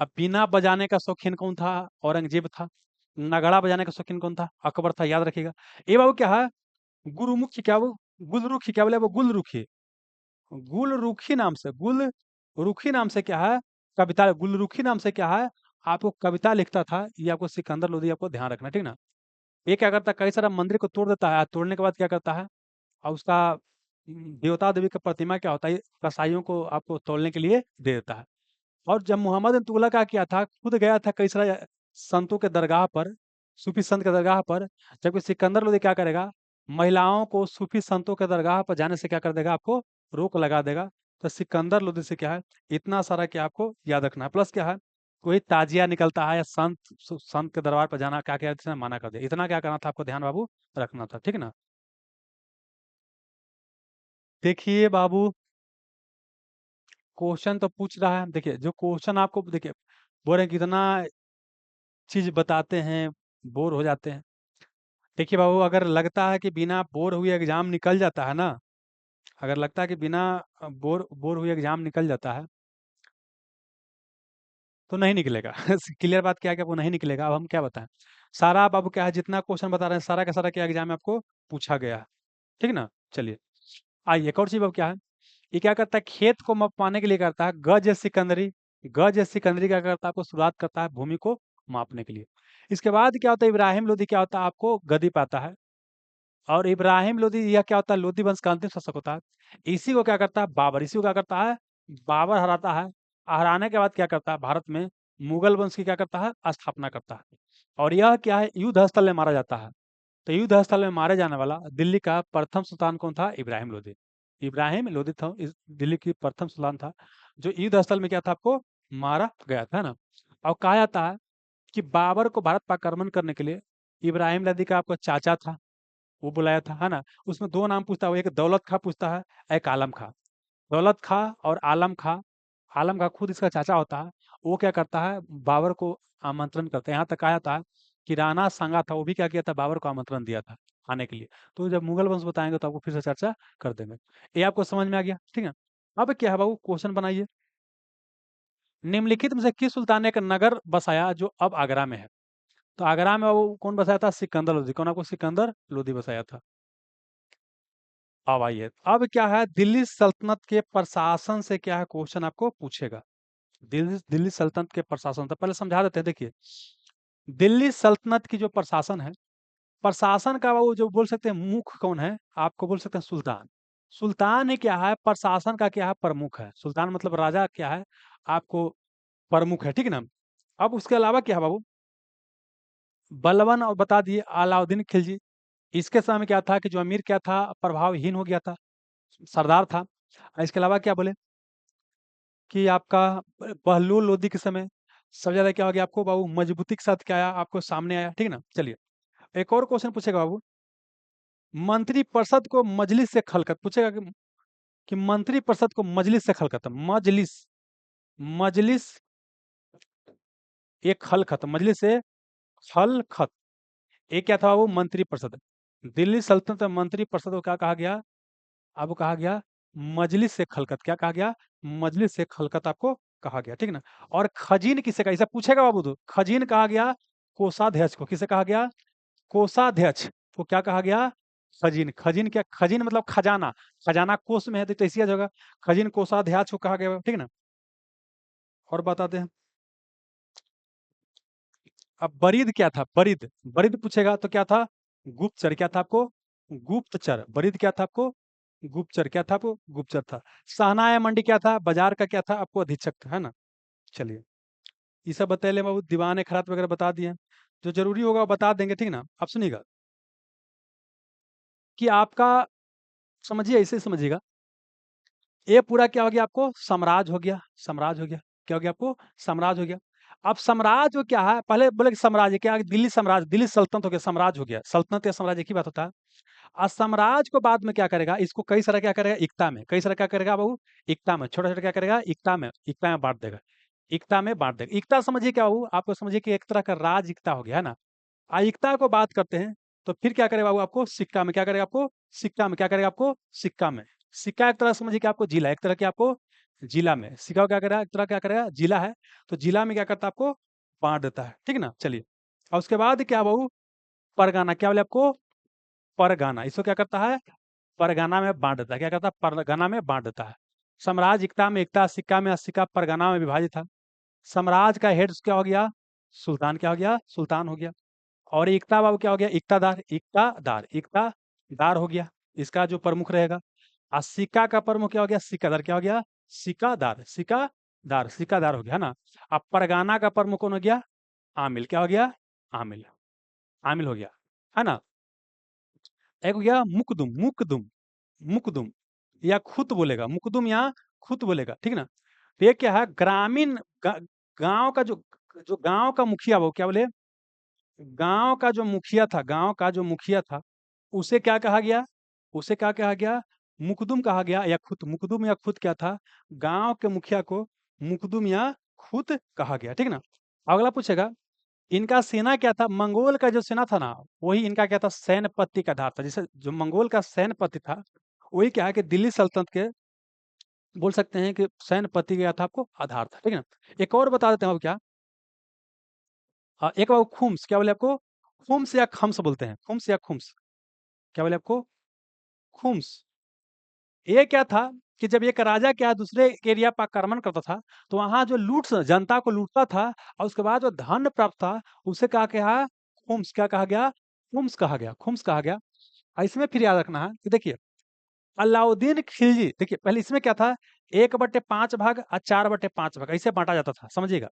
अब बीना बजाने का शौकीन कौन था? औरंगजेब था। नगाड़ा बजाने का शौकीन कौन था? अकबर था। याद रखिएगा। ये बाबू क्या है? गुरुमुखी, क्या वो? गुलरुखी, क्या बोले? वो गुलरुखी, गुलरुखी नाम से, गुलरुखी नाम से क्या है? कविता गुलरुखी नाम से क्या है, आपको कविता लिखता था, ये आपको सिकंदर लोधी आपको ध्यान रखना, ठीक ना। ये क्या करता है, कई सारा मंदिर को तोड़ देता है, तोड़ने के बाद क्या करता है, और उसका देवता देवी का प्रतिमा क्या होता है, कसाईयों को आपको तोड़ने के लिए दे देता है। और जब मोहम्मद ने तुगलक क्या किया था, खुद गया था कई सारे संतों के दरगाह पर, सूफी संत के दरगाह पर, जबकि सिकंदर लोधी क्या करेगा, महिलाओं को सूफी संतों के दरगाह पर जाने से क्या कर देगा, आपको रोक लगा देगा। तो सिकंदर लोधी से क्या है, इतना सारा क्या आपको याद रखना है। प्लस क्या है, कोई ताजिया निकलता है या संत के दरबार पर जाना क्या क्या इसने मना कर दिया, इतना क्या करना था आपको, ध्यान बाबू रखना था, ठीक ना। देखिए बाबू, क्वेश्चन तो पूछ रहा है, देखिए जो क्वेश्चन आपको देखिए बोल रहे हैं कितना चीज बताते हैं, बोर हो जाते हैं। देखिए बाबू, अगर लगता है कि बिना बोर हुए एग्जाम निकल जाता है ना, अगर लगता है कि बिना बोर बोर हुए एग्जाम निकल जाता है, तो नहीं निकलेगा। क्लियर बात क्या है कि आपको नहीं निकलेगा। अब हम क्या बताएं, सारा आप आपको क्या है, जितना क्वेश्चन बता रहे हैं सारा का सारा क्या एग्जाम में आपको पूछा गया है, ठीक ना। चलिए आइए, एक और चीज अब क्या है, ये क्या करता है, खेत को मापने के लिए करता है गज सिकंदरी। गज सिकंदरी क्या करता है, आपको शुरुआत करता है भूमि को मापने के लिए। इसके बाद क्या होता है, इब्राहिम लोधी क्या होता है, आपको गद्दी पाता है। और इब्राहिम लोधी यह क्या होता है, लोधी वंश का अंतिम शासक होता है। इसी को क्या करता है, बाबर, इसी को क्या करता है, बाबर हराता है। हराने के बाद क्या करता है, भारत में मुगल वंश की क्या करता है, स्थापना करता है। और यह क्या है, युद्ध स्थल में मारा जाता है। तो युद्ध स्थल में मारे जाने वाला दिल्ली का प्रथम सुल्तान कौन था, इब्राहिम लोधी। इब्राहिम लोधी था इस दिल्ली की प्रथम सुल्तान था, जो युद्ध स्थल में क्या था, आपको मारा गया था ना। और कहा जाता है कि बाबर को भारत पर आक्रमण करने के लिए इब्राहिम लोधी का आपको चाचा था, वो बुलाया था, है ना। उसमें दो नाम पूछता है, वो एक दौलत खां पूछता है, एक आलम खां। दौलत खां और आलम खां, आलम खां खुद इसका चाचा होता है। वो क्या करता है, बाबर को आमंत्रण करता है। यहाँ तक आया था कि राणा सांगा था, वो भी क्या किया था, बाबर को आमंत्रण दिया था आने के लिए। तो जब मुगल वंश बताएंगे तो आपको फिर से चर्चा कर देंगे। ये आपको समझ में आ गया, ठीक है। अब क्या है बाबू, क्वेश्चन बनाइए। निम्नलिखित में से किस सुल्तान ने एक नगर बसाया जो अब आगरा में है। तो आगरा में वो कौन बसाया था, सिकंदर लोधी। कौन, आपको सिकंदर लोधी बसाया था। अब आइए, अब क्या है, दिल्ली सल्तनत के प्रशासन से क्या है क्वेश्चन आपको पूछेगा। दिल्ली दिल्ली सल्तनत के प्रशासन, तो पहले समझा देते हैं। देखिए, दिल्ली सल्तनत की जो प्रशासन है, प्रशासन का वो जो बोल सकते हैं मुख्य कौन है, आपको बोल सकते हैं सुल्तान। सुल्तान ही क्या है, प्रशासन का क्या है, प्रमुख है। सुल्तान मतलब राजा क्या है, आपको प्रमुख है, ठीक है ना। अब उसके अलावा क्या है बाबू, बलबन और बता दिए अलाउद्दीन खिलजी। इसके समय में क्या था कि जो अमीर क्या था, प्रभावहीन हो गया था, सरदार था। इसके अलावा क्या बोले कि आपका बहलोल लोधी के समय सबसे ज्यादा क्या हो गया, आपको बाबू मजबूती के साथ क्या आया, आपको सामने आया, ठीक है ना। चलिए, एक और क्वेश्चन पूछेगा बाबू, मंत्रिपरिषद को मजलिस से खलकत पूछेगा कि मंत्रिपरिषद को मजलिस से खलकत, मजलिस, मजलिस एक खलखत, मजलिस से खलखत, ये क्या था वो, मंत्रिपरिषद। दिल्ली सल्तनत में मंत्रिपरिषद को क्या कहा गया, आपको कहा गया मजलिस से खलकत। क्या कहा गया, मजलिस से खलकत आपको कहा गया, ठीक ना। और खजीन किसे कहा, इसे पूछेगा बाबू, तो खजीन कहा गया कोषाध्यक्ष को। किसे कहा गया, कोषाध्यक्ष को क्या कहा गया, खजीन। खजीन क्या, खजीन मतलब खजाना, खजाना कोष में है तो ऐसी जगह खजीन कोषाध्यक्ष को कहा गया, ठीक ना। और बताते हैं, अब बरीद क्या था, बरीद, बरीद पूछेगा तो क्या था, गुप्तचर। क्या था आपको, गुप्तचर। बरीद क्या था आपको, गुप्तचर। क्या था आपको, गुप्तचर था। सहनाया मंडी क्या था, बाजार का क्या था, आपको अधीक्षक था, है ना। चलिए, ये सब बता ले बाबू, दीवान खरात वगैरह बता दिए। जो जरूरी होगा वो बता देंगे, ठीक ना। अब सुनिएगा कि आपका, समझिए ऐसे समझिएगा, ये पूरा क्या हो गया, आपको साम्राज्य हो गया, साम्राज्य हो गया। क्या हो गया आपको, साम्राज्य हो गया। अब साम्राज्य क्या है, पहले बोले कि साम्राज्य क्या, दिल्ली साम्राज्य, दिल्ली सल्तनत हो गया, साम्राज्य हो गया। सल्तनत या साम्राज्य एक ही बात होता है। और साम्राज्य को बाद में क्या करेगा, इसको कई सारा क्या करेगा, एकता में, कई सारा क्या करेगा बाबू, एकता में, छोटा छोटा क्या करेगा, एकता में, एकता में बांट देगा, एकता में बांट देगा। एकता समझिए क्या बाबू, आपको समझिए कि एक तरह का राज एकता हो गया, है ना। एकता को बात करते हैं तो फिर क्या करेगा बाबू, आपको सिक्का में क्या करेगा, आपको सिक्का में क्या करेगा, आपको सिक्का में। सिक्का एक तरह समझिए कि आपको जिला, एक तरह के आपको जिला में सिक्का को क्या करेगा, एक तरह क्या करेगा, जिला है। तो जिला में क्या करता है, आपको बांट देता है, ठीक ना। चलिए, और उसके बाद क्या बाबू, परगाना। क्या बोले आपको, परगाना, इसको क्या करता है, परगाना में बांट देता है। क्या करता है, परगाना में बांट देता है। साम्राज्य एकता में एकता, सिक्का में सिक्का, परगाना में विभाजित था। साम्राज्य का हेड क्या हो गया? सुल्तान क्या हो गया? सुल्तान हो गया। और एकता बाबू क्या हो गया? इक्तादार, इक्तादार, इक्तादार हो गया, इसका जो प्रमुख रहेगा। और सिक्का का प्रमुख क्या हो गया? सिक्कादार क्या हो गया? सिक्कादार, सिक्कादार, सिक्कादार हो गया, है ना। अब परगाना का प्रमुख कौन हो गया? आमिल, क्या हो गया? आमिल, आमिल हो गया, है ना। एक हो गया मुकदुम, मुकदुम, मुकदुम, या खुत बोलेगा, मुकदुम या खुत बोलेगा, ठीक ना। तो ये क्या है? ग्रामीण गांव का जो जो गांव का मुखिया, वो क्या बोले? गांव का जो मुखिया था, गांव का जो मुखिया था, उसे क्या कहा गया? उसे क्या कहा गया? मुकदुम कहा गया या खुद? मुकदुम या खुद क्या था? गांव के मुखिया को मुकदुम या खुद कहा गया, ठीक ना। अगला पूछेगा, इनका सेना क्या था? मंगोल का जो सेना था ना, वही इनका क्या था? सेनापति का आधार था। जैसे जो मंगोल का सेनापति था, वही क्या है कि दिल्ली सल्तनत के, बोल सकते हैं कि सेनापति का था आपको आधार था, ठीक है ना। एक और बता देते हैं अब क्या, एक बार खुम्स, क्या बोले आपको? खुम्स या खम्स बोलते हैं, खुम्स या खुम्स, क्या बोले आपको? खुम्स। ये क्या था कि जब एक राजा क्या दूसरे एरिया पर आक्रमण करता था, तो वहां जो लूट जनता को लूटता था, और उसके बाद जो धन प्राप्त था, उसे कहा गया खुम्स, क्या कहा गया? खुम्स कहा गया, खुम्स कहा गया। और इसमें फिर याद रखना है कि देखिए, अलाउद्दीन खिलजी, देखिए पहले इसमें क्या था? 1/5 भाग और 4/5 भाग ऐसे बांटा जाता था, समझिएगा।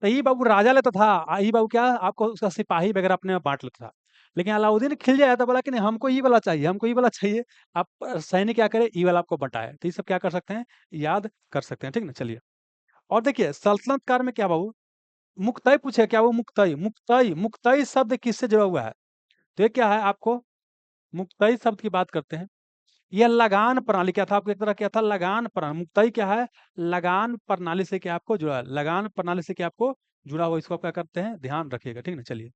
तो ये बाबू राजा लेता था, ये बाबू क्या आपको उसका सिपाही वगैरह अपने में बांट लेता था। लेकिन अलाउद्दीन खिलजी आया था, बोला कि नहीं, हमको ये वाला चाहिए, हमको ये वाला चाहिए। आप सैनिक क्या करे? ये वाला आपको बटाए। तो ये सब क्या कर सकते हैं? याद कर सकते हैं, ठीक ना। चलिए, और देखिए सल्तनत काल में क्या बाबू, मुक्तई पूछे क्या? वो मुक्तई, मुक्तई, मुक्तई शब्द किससे जुड़ा हुआ है? तो ये क्या है आपको? मुक्तई शब्द की बात करते हैं। यह लगान प्रणाली क्या था आपको? एक तरह क्या था? लगान प्रणाली। मुक्तई क्या है? लगान प्रणाली से क्या आपको जुड़ा है? लगान प्रणाली से क्या आपको जुड़ा हुआ, इसको आप क्या करते हैं? ध्यान रखिएगा, ठीक ना। चलिए,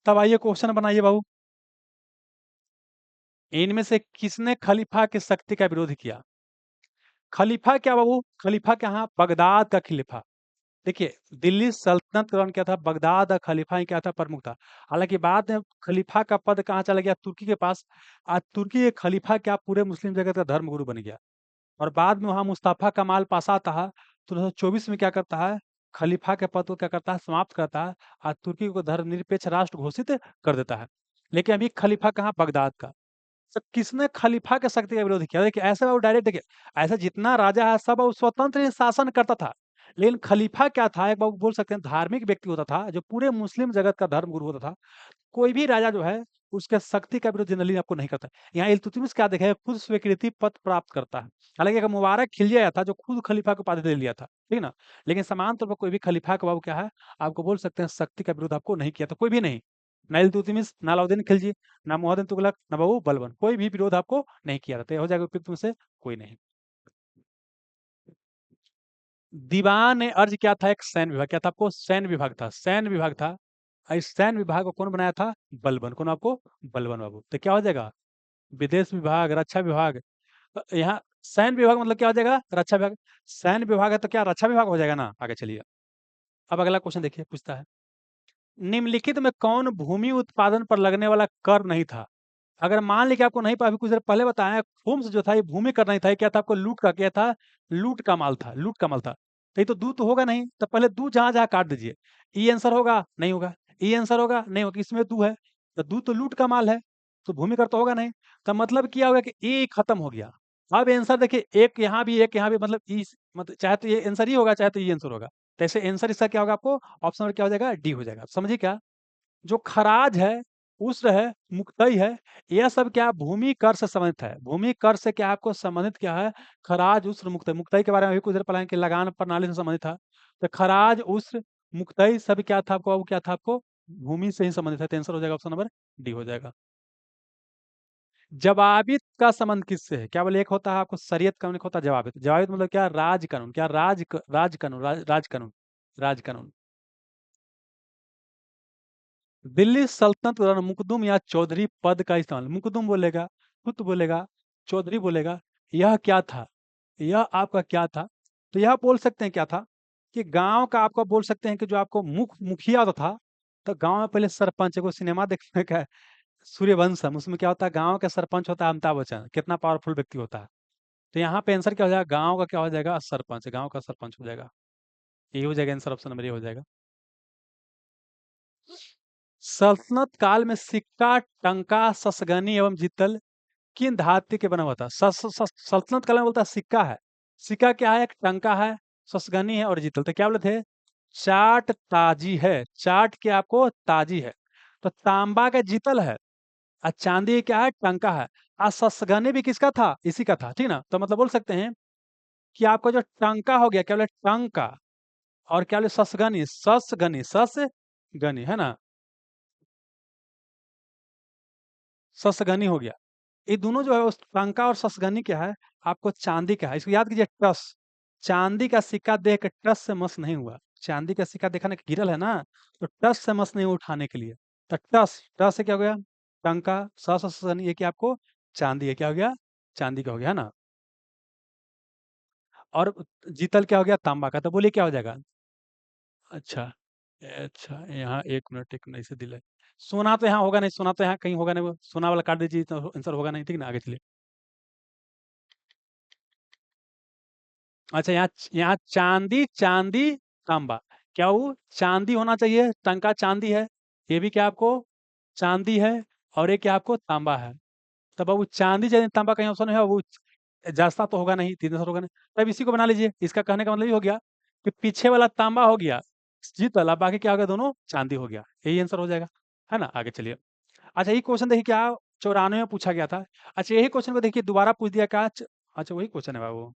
तब आइए क्वेश्चन बनाइए बाबू। इनमें से किसने खलीफा की शक्ति का विरोध किया? खलीफा क्या बाबू? खलीफा क्या? हाँ, बगदाद का खलीफा। देखिए, दिल्ली सल्तनत का दौरान क्या था? बगदाद का खलीफा ही क्या था? प्रमुख था। हालांकि बाद में खलीफा का पद कहाँ चला गया? तुर्की के पास। आज तुर्की के खलीफा क्या पूरे मुस्लिम जगत का धर्मगुरु बन गया। और बाद में वहाँ मुस्तफा कमाल पाशा आता है, तो 1924 में क्या करता है? खलीफा के पद को क्या करता है? समाप्त करता है, और तुर्की को धर्मनिरपेक्ष राष्ट्र घोषित कर देता है। लेकिन अभी खलीफा कहाँ? बगदाद का। तो किसने खलीफा के शक्ति का विरोध किया? देखिए ऐसे वो डायरेक्ट, देखिए ऐसा जितना राजा है सब वो स्वतंत्र ही शासन करता था। लेकिन खलीफा क्या था? एक बार बोल सकते हैं धार्मिक व्यक्ति होता था, जो पूरे मुस्लिम जगत का धर्म गुरु होता था। कोई भी राजा जो है, उसके शक्ति का विरोध जनरली आपको नहीं करता। यहाँ इल्तुतमिश क्या देखा है? खुद स्वीकृति पत्र प्राप्त करता है। हालांकि एक मुबारक खिलजी आया था, जो खुद खलीफा को उपाधि दे लिया था, ठीक ना। लेकिन समान तौर पर कोई भी खलीफा का बाबू क्या है, आपको बोल सकते हैं शक्ति का विरोध आपको नहीं किया था, कोई भी नहीं। ना इल्तुतमिश, ना अलाउद्दीन खिलजी, ना मुहम्मद तुगलक, ना बाबू बलबन, कोई भी विरोध आपको नहीं किया था। तो ये हो जाएगा उपयुक्त में से कोई नहीं। दीवान ए अर्ज क्या था? एक सैन्य विभाग, क्या था आपको? सैन्य विभाग था, सैन्य विभाग था। और इस सैन्य विभाग को कौन बनाया था? बलबन। कौन आपको? बलबन बाबू। तो क्या हो जाएगा? विदेश विभाग, रक्षा विभाग। यहाँ सैन्य विभाग मतलब क्या हो जाएगा? रक्षा विभाग। सैन्य विभाग है तो क्या रक्षा विभाग हो जाएगा ना। आगे चलिए, अब अगला क्वेश्चन देखिए, पूछता है, निम्नलिखित में कौन भूमि उत्पादन पर लगने वाला कर नहीं था? अगर मान लीजिए आपको नहीं, अभी कुछ देर पहले बताया, खुम्स जो था ये भूमि कर नहीं था, ये क्या था? आपको लूट का क्या था? लूट का माल था, लूट का माल था। तो ये तो दू तो होगा नहीं, तो पहले दू जहां जहां काट दीजिए। ई आंसर होगा? नहीं होगा। ई आंसर होगा? नहीं होगा। इसमें दू है, तो दू तो लूट का माल है, तो भूमि कर तो होगा नहीं। तो मतलब क्या होगा कि ए खत्म हो गया। अब आंसर देखिए, एक यहाँ भी, एक यहाँ भी, मतलब ई, मतलब चाहे तो ये आंसर ही होगा, चाहे तो ये आंसर होगा। तो ऐसे आंसर इसका क्या होगा? आपको ऑप्शन नंबर क्या हो जाएगा? डी हो जाएगा। समझिए क्या, जो खराज है, उस्र है, मुक्तई है, यह सब क्या भूमि कर से संबंधित है। भूमि कर से क्या आपको संबंधित क्या है? खराज, उस्र, मुक्तई। मुक्तई के बारे में भी कुछ देर पहले कि लगान प्रणाली से संबंधित था। तो खराज, उस्र, मुक्तई सब क्या था आपको? अब क्या था आपको? भूमि से ही संबंधित है। तो आंसर हो जाएगा ऑप्शन नंबर डी हो जाएगा। जवाबित का संबंध किससे है? क्या बोले? एक होता है आपको शरीयत कानून, एक होता है जवाबित। जवाबित मतलब क्या? राज कानून। क्या? राज कानून, राज कानून, राज कानून। दिल्ली सल्तनत के दौरान मुकदुम या चौधरी पद का इस्तेमाल, मुकदुम बोलेगा, खुद बोलेगा, चौधरी बोलेगा, यह क्या था? यह आपका क्या था? तो यह बोल सकते हैं क्या था, कि गांव का आपको बोल सकते हैं कि जो आपको मुखिया होता था। तो गांव में पहले सरपंच को, सिनेमा देखने का है, सूर्यवंशम, उसमें क्या होता है? गांव का सरपंच होता है अमिताभ बच्चन, कितना पावरफुल व्यक्ति होता है। तो यहाँ पे आंसर क्या हो जाएगा, गांव का क्या हो जाएगा, सरपंच, गांव का सरपंच हो जाएगा। ये हो जाएगा आंसर, ऑप्शन नंबर ये हो जाएगा। सल्तनत काल में सिक्का, टंका, ससगनी एवं जितल किन धातु के बना हुआ था? सल्तनत काल में बोलता है सिक्का है, सिक्का क्या है, एक टंका है, ससगनी है और जितल। तो क्या बोले थे, चाट ताजी है, चाट के आपको ताजी है। तो तांबा का जितल है, और चांदी क्या है, टंका है। और ससगनी भी किसका था, इसी का था, ठीक ना। तो मतलब बोल सकते हैं कि आपका जो टंका हो गया, क्या बोले टंका, और क्या बोले ससगनी, ससगनी, ससगनी है ना, ससगनी हो गया। ये दोनों जो है उस टंका और ससगनी क्या है, आपको चांदी का है। इसको याद कीजिए, टस, चांदी का सिक्का देख के टस से मस नहीं हुआ। चांदी का सिक्का देखा ना कि गिरल है ना, तो टस से मस नहीं हुआ उठाने के लिए। तो टस, टस से क्या हो गया, टंका, ससगनी, ये क्या आपको चांदी है, क्या हो गया, चांदी का हो गया, है ना। और जीतल क्या हो गया, तांबा का। तो बोलिए क्या हो जाएगा। अच्छा, अच्छा, यहाँ 1 मिनट, 1 मिनट इसे दिले। सोना तो यहाँ होगा नहीं, सोना तो यहाँ कहीं होगा नहीं, वो सोना वाला काट दीजिए, तो आंसर होगा नहीं, ठीक ना, आगे चलिए। अच्छा, यहाँ यहाँ चांदी, चांदी, तांबा, क्या वो चांदी होना चाहिए, टंका चांदी है, ये भी क्या आपको चांदी है, और ये क्या आपको तांबा है। तब अब वो चांदी चांदी तांबा कहीं ऑप्शन है, वो जास्ता तो होगा नहीं, तीन आंसर होगा नहीं। तब इसी को बना लीजिए, इसका कहने का मतलब ये हो गया कि पीछे वाला तांबा हो गया जीत वाला, बाकी क्या हो गया, दोनों चांदी हो गया, यही आंसर हो जाएगा, है ना। आगे चलिए। अच्छा, यही क्वेश्चन देखिए क्या 94 में पूछा गया था। अच्छा, यही क्वेश्चन को देखिए दोबारा पूछ दिया क्या, अच्छा वही क्वेश्चन है बाबू,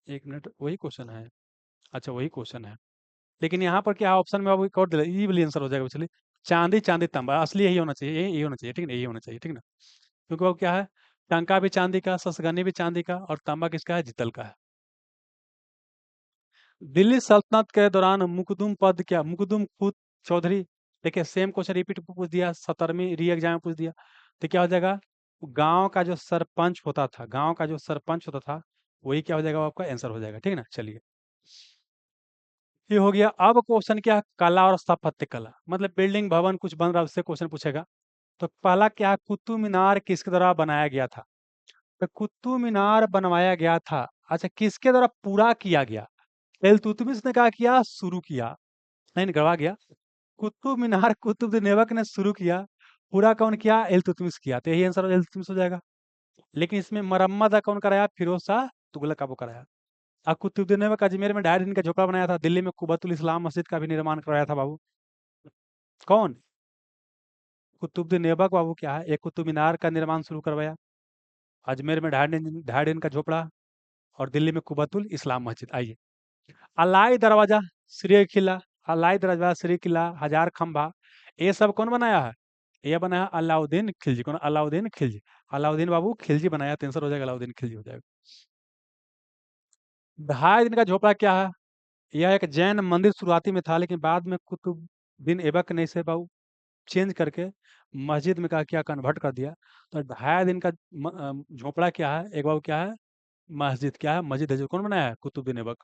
1 मिनट, वही क्वेश्चन है। अच्छा, वही क्वेश्चन है, लेकिन यहाँ पर क्या ऑप्शन में, अब एक और दिला, ये वाली आंसर हो जाएगा। चलिए, चांदी, चांदी, तांबा, असली यही होना चाहिए, यही होना चाहिए, ठीक ना, यही होना चाहिए, ठीक ना। क्योंकि वो क्या है, टंका भी चांदी का, ससगनी भी चांदी का, और तांबा किसका है, जितल का है। दिल्ली सल्तनत के दौरान मुकदुम पद क्या, मुकदुम खुद चौधरी। देखिए सेम क्वेश्चन रिपीट पूछ दिया, 17वीं री एग्जाम में पूछ दिया। तो क्या हो जाएगा, गांव का जो सरपंच होता था, गांव का जो सरपंच होता था, वही क्या हो जाएगा, वो आपका आंसर हो जाएगा, ठीक है ना। चलिए, ये हो गया। अब क्वेश्चन क्या है, कला और स्थापत्य कला, मतलब बिल्डिंग भवन कुछ बन रहा है, उससे क्वेश्चन पूछेगा। तो पहला क्या है, कुतुब मीनार किसके द्वारा बनाया गया था। तो कुतुब मीनार बनवाया गया था, अच्छा किसके द्वारा पूरा किया गया, इल्तुतमिश ने कहा किया, शुरू किया, नहीं नहीं, गवा गया। कुतुब मीनार कुतुबुद्दीन ऐबक ने शुरू किया, पूरा कौन किया, इल्तुतमिश किया। तो यही आंसर इल्तुतमिश हो जाएगा। लेकिन इसमें मरम्मत कौन कराया, फिरोज शाह तुगलक का वो कराया। और कुतुबुद्दीन ऐबक अजमेर में 2.5 दिन का झोपड़ा बनाया था, दिल्ली में कुबतुल इस्लाम मस्जिद का भी निर्माण कराया था बाबू। कौन, कुतुबुद्दीन ऐबक बाबू क्या है, एक कुतुब मीनार का निर्माण शुरू करवाया, अजमेर में 2.5 दिन का झोपड़ा, और दिल्ली में कुबतुल इस्लाम मस्जिद। आइए, अलाई दरवाजा, श्री किला, अलाई दरवाजा, श्री किला, हजार खंभा, ये सब कौन बनाया है, ये बनाया अलाउद्दीन खिलजी। कौन, अलाउद्दीन खिलजी, अलाउद्दीन बाबू खिलजी बनाया, तो आंसर हो जाएगा अलाउद्दीन खिलजी हो जाएगा। 2.5 दिन का झोपड़ा क्या है, यह एक जैन मंदिर शुरुआती में था, लेकिन बाद में कुतुबुद्दीन ऐबक ने इसे बाबू चेंज करके मस्जिद में क्या किया, कन्वर्ट कर दिया। तो 2.5 दिन का झोपड़ा क्या है, एक बाबू क्या है, मस्जिद, क्या है, मस्जिद है, जो कौन बनाया है, कुतुबुद्दीन ऐबक।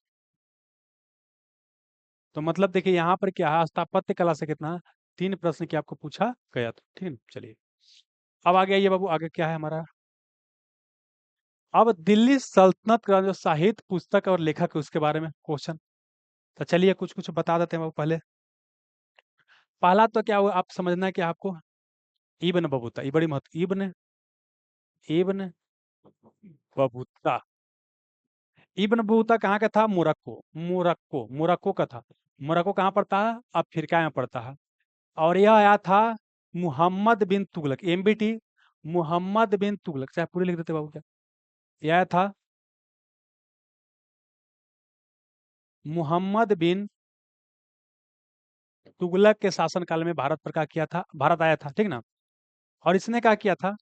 तो मतलब देखिए यहाँ पर क्या है, स्थापत्य कला से कितना, 3 प्रश्न की आपको पूछा गया था, ठीक है। चलिए, अब आगे आइए बाबू, आगे क्या है हमारा। अब दिल्ली सल्तनत का जो साहित्य पुस्तक और लेखक है, उसके बारे में क्वेश्चन। तो चलिए कुछ कुछ बता देते हैं बाबू। पहले पहला तो क्या हुआ, आप समझना है कि आपको इब्न बतूता, ये बड़ी महत्व, इब्न, इब्न बतूता, इब्न बतूता कहाँ का था, मोरक्को, मोरक्को, मोरक्को का था। मोरक्को कहाँ पड़ता है, अफ्रीका में पड़ता है। और यह आया था मुहम्मद बिन तुगलक, एमबीटी, मुहम्मद बिन तुगलक, चाहे पूरी लिख देते बाबू, क्या यह आया था, मुहम्मद बिन तुगलक के शासनकाल में भारत पर क्या किया था, भारत आया था, ठीक ना। और इसने क्या किया था,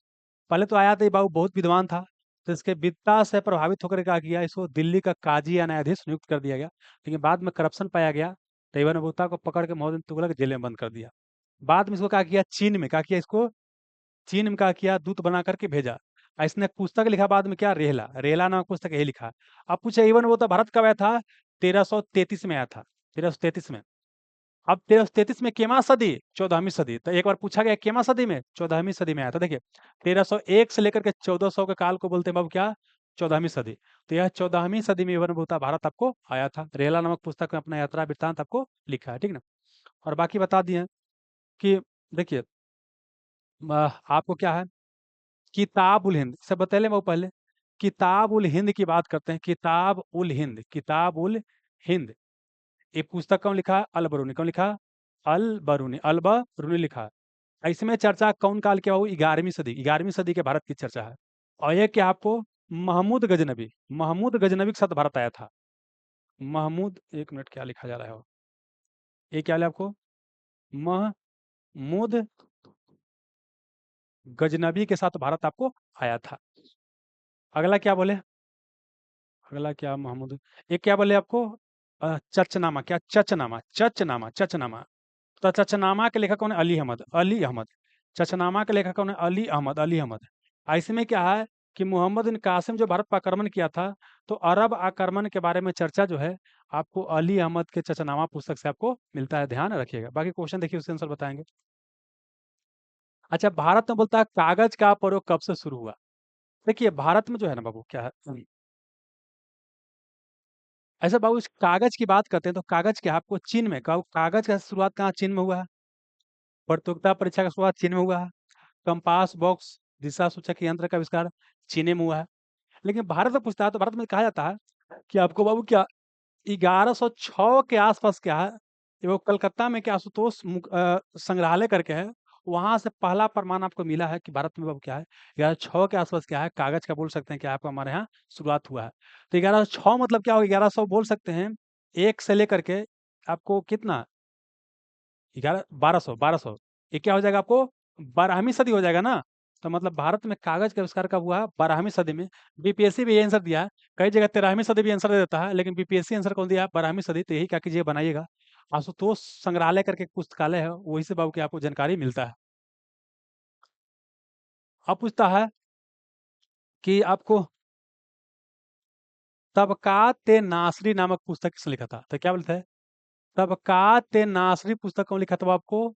पहले तो आया था ये बाबू, बहुत विद्वान था, तो इसके विद्या से प्रभावित होकर क्या किया, इसको दिल्ली का काजी या न्यायाधीश नियुक्त कर दिया गया। लेकिन बाद में करप्शन पाया गया, तो इब्न बतूता को पकड़ के मोहम्मद बिन तुगलक जेल में बंद कर दिया। बाद में इसको क्या किया, चीन में क्या किया, इसको चीन में क्या किया, दूत बना करके भेजा। और इसने एक पुस्तक लिखा बाद में, क्या, रेहला, रेहला नामक पुस्तक यही लिखा। अब पूछे इवन वो तो भारत कब आया था, 1333 में आया था, 1333 में। अब 1333 में केमा सदी, 14वीं सदी। तो एक बार पूछा गया केमा सदी में, 14वीं सदी में आया था। देखिए 1301 से लेकर के 1400 के काल को बोलते हैं बाबू क्या, 14वीं सदी। तो यह 14वीं सदी में यवन भूता भारत आपको आया था। रेला नामक पुस्तक में अपना यात्रा वृत्तांत आपको लिखा है, ठीक ना। और बाकी बता दिए हैं कि देखिए आपको क्या है, किताब उल हिंद से बतैले वो पहले। किताब उल हिंद की बात करते हैं, किताब उल हिंद, किताब उल हिंद। ये पुस्तक कौन लिखा है, अल बरूनी। कौन लिखा है, अल बरूनी, अल बरूनी लिखा है। इसमें चर्चा कौन काल के बाबू, 11वीं सदी, 11वीं सदी के भारत की चर्चा है। और ये क्या आपको, महमूद गजनबी, महमूद गजनबी के साथ भारत आया था। महमूद, एक मिनट क्या लिखा जा रहा है, ये क्या है आपको, महमूद गजनबी के साथ भारत आपको आया था। अगला क्या बोले, अगला क्या महमूद, ये क्या बोले आपको, चचनामा, क्या चचनामा, चचनामा, चचनामा। तो चचनामा के लेखक कौन है, अली अहमद, अली अहमद। चचनामा के लेखक कौन है, अली अहमद, अली अहमद। इसमें क्या है कि मोहम्मद बिन कासिम जो भारत पर आक्रमण किया था, तो अरब आक्रमण के बारे में चर्चा जो है आपको अली अहमद के चचनामा पुस्तक से आपको मिलता है, ध्यान रखिएगा। बाकी क्वेश्चन देखिए उसके आंसर बताएंगे। अच्छा, भारत में बोलता है कागज का प्रयोग कब से शुरू हुआ। देखिए भारत में जो है ना बाबू क्या है, ऐसा बाबू इस कागज की बात करते हैं तो कागज क्या है, आपको चीन में, कागज का शुरुआत कहाँ, चीन में हुआ है। प्रतियोगिता परीक्षा का शुरुआत चीन में हुआ है। कंपास बॉक्स दिशा सूचक यंत्र का आविष्कार चीन में हुआ है। लेकिन भारत में पूछता है तो भारत में कहा जाता है कि आपको बाबू क्या, 1106 के आसपास क्या है, ये वो कलकत्ता में क्या आशुतोष संग्रहालय करके है, वहां से पहला प्रमाण आपको मिला है कि भारत में बाबू क्या है, 1106 के आसपास क्या है, कागज का बोल सकते हैं कि आपको हमारे यहाँ शुरुआत हुआ है। तो 1106 मतलब क्या होगा, 1100 बोल सकते हैं, एक से लेकर के आपको कितना, 1200, ये क्या हो जाएगा आपको, 12वीं सदी हो जाएगा ना। तो मतलब भारत में कागज का आविष्कार कब हुआ, 12वीं सदी में। बीपीएससी भी ये आंसर दिया है, कई जगह 13वीं सदी भी आंसर दे देता है, लेकिन बीपीएससी आंसर कौन दिया है, 12वीं सदी। तो यही क्या कीजिए, बनाइएगा। आशुतोष संग्रहालय करके एक पुस्तकालय है, वही से बाबू की आपको जानकारी मिलता है। अब पूछता है कि आपको तबकात नासरी नामक पुस्तक किसने लिखा था, तो क्या बोलते हैं, तबकात नासरी पुस्तक कौन लिखा था वो आपको,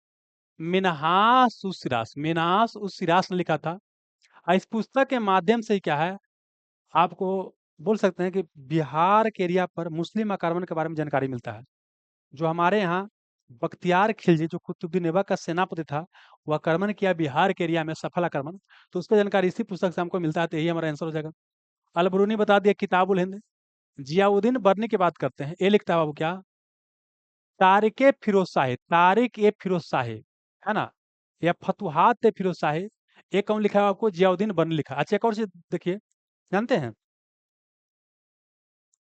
मिन्हास उस सिराज, मिन्हास उस सिराज ने लिखा था। इस पुस्तक के माध्यम से क्या है, आपको बोल सकते हैं कि बिहार के एरिया पर मुस्लिम आक्रमण के बारे में जानकारी मिलता है। जो हमारे यहाँ बख्तियार खिलजी जो कुतुबुद्दीन ऐबक का सेनापति था, वह आक्रमण किया बिहार के एरिया में, सफल आक्रमण। तो उसका जानकारी इसी पुस्तक से हमको मिलता है, तो यही हमारा आंसर हो जाएगा। अलबरूनी बता दिया, किताबुल हिंद। जियाउद्दीन बर्नी की बात करते हैं, ये लिखता है बाबू क्या, तारिक ए फिरोज शाही, तारिक ए फिरोज शाही, है ना, या फतुहात ए फिरोज शाही। ये कौन लिखा है आपको, जियाउद्दीन बर्नी लिखा। अच्छा, एक और चीज देखिए, जानते हैं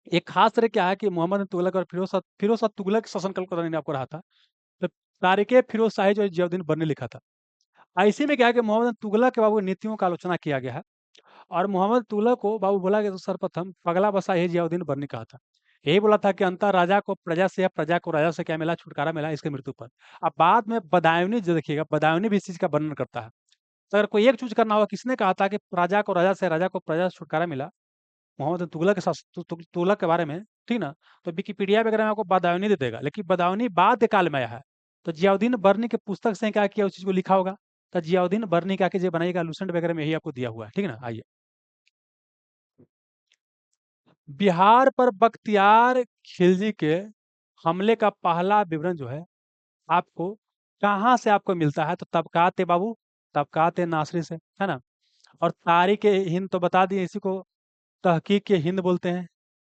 एक खास तरह क्या है कि मोहम्मद तुगलक और फिरोज शाह तुगलक शासन काल के दौरान आपको रहा था। तो तारिक फिरोज शाही जो है जियाउद्दीन बर्नी लिखा था। ऐसे में क्या है कि मोहम्मद तुगलक के बाबू नीतियों का आलोचना किया गया है। और मोहम्मद तुगलक को बाबू बोला गया तो सर्वप्रथम पगला बसा ही जियाउद्दीन बर्नी कहा था। यही बोला था कि अंतर राजा को प्रजा से या प्रजा को राजा से क्या मिला, छुटकारा मिला इसकी मृत्यु पर। अब बाद में बदायूनी जो देखिएगा, बदायूनी भी इस चीज का वर्णन करता है। तो अगर कोई एक चूज करना होगा, किसने कहा था कि प्रजा को राजा से, राजा को प्रजा से छुटकारा मिला, मोहम्मद तुगलक के साथ तुगलक के बारे में, ठीक ना। तो विकिपीडिया वगैरह में आपको बदायूनी दे देगा, लेकिन बदायूनी बाद काल में आया है। तो जियाउद्दीन बर्नी के पुस्तक से क्या किया, उस चीज को लिखा होगा। तो जियाउद्दीन बर्नी क्या कीजिए बनाइएगा, लूसेंट वगैरह में यही आपको दिया हुआ है, ठीक है ना। आइए, बिहार पर बख्तियार खिलजी के हमले का पहला विवरण जो है आपको कहाँ से आपको मिलता है, तो तबकात बाबू, तबकात नासरी से, है ना। और तारीख हिंद तो बता दिए, इसी को तहकीक के हिंद बोलते हैं,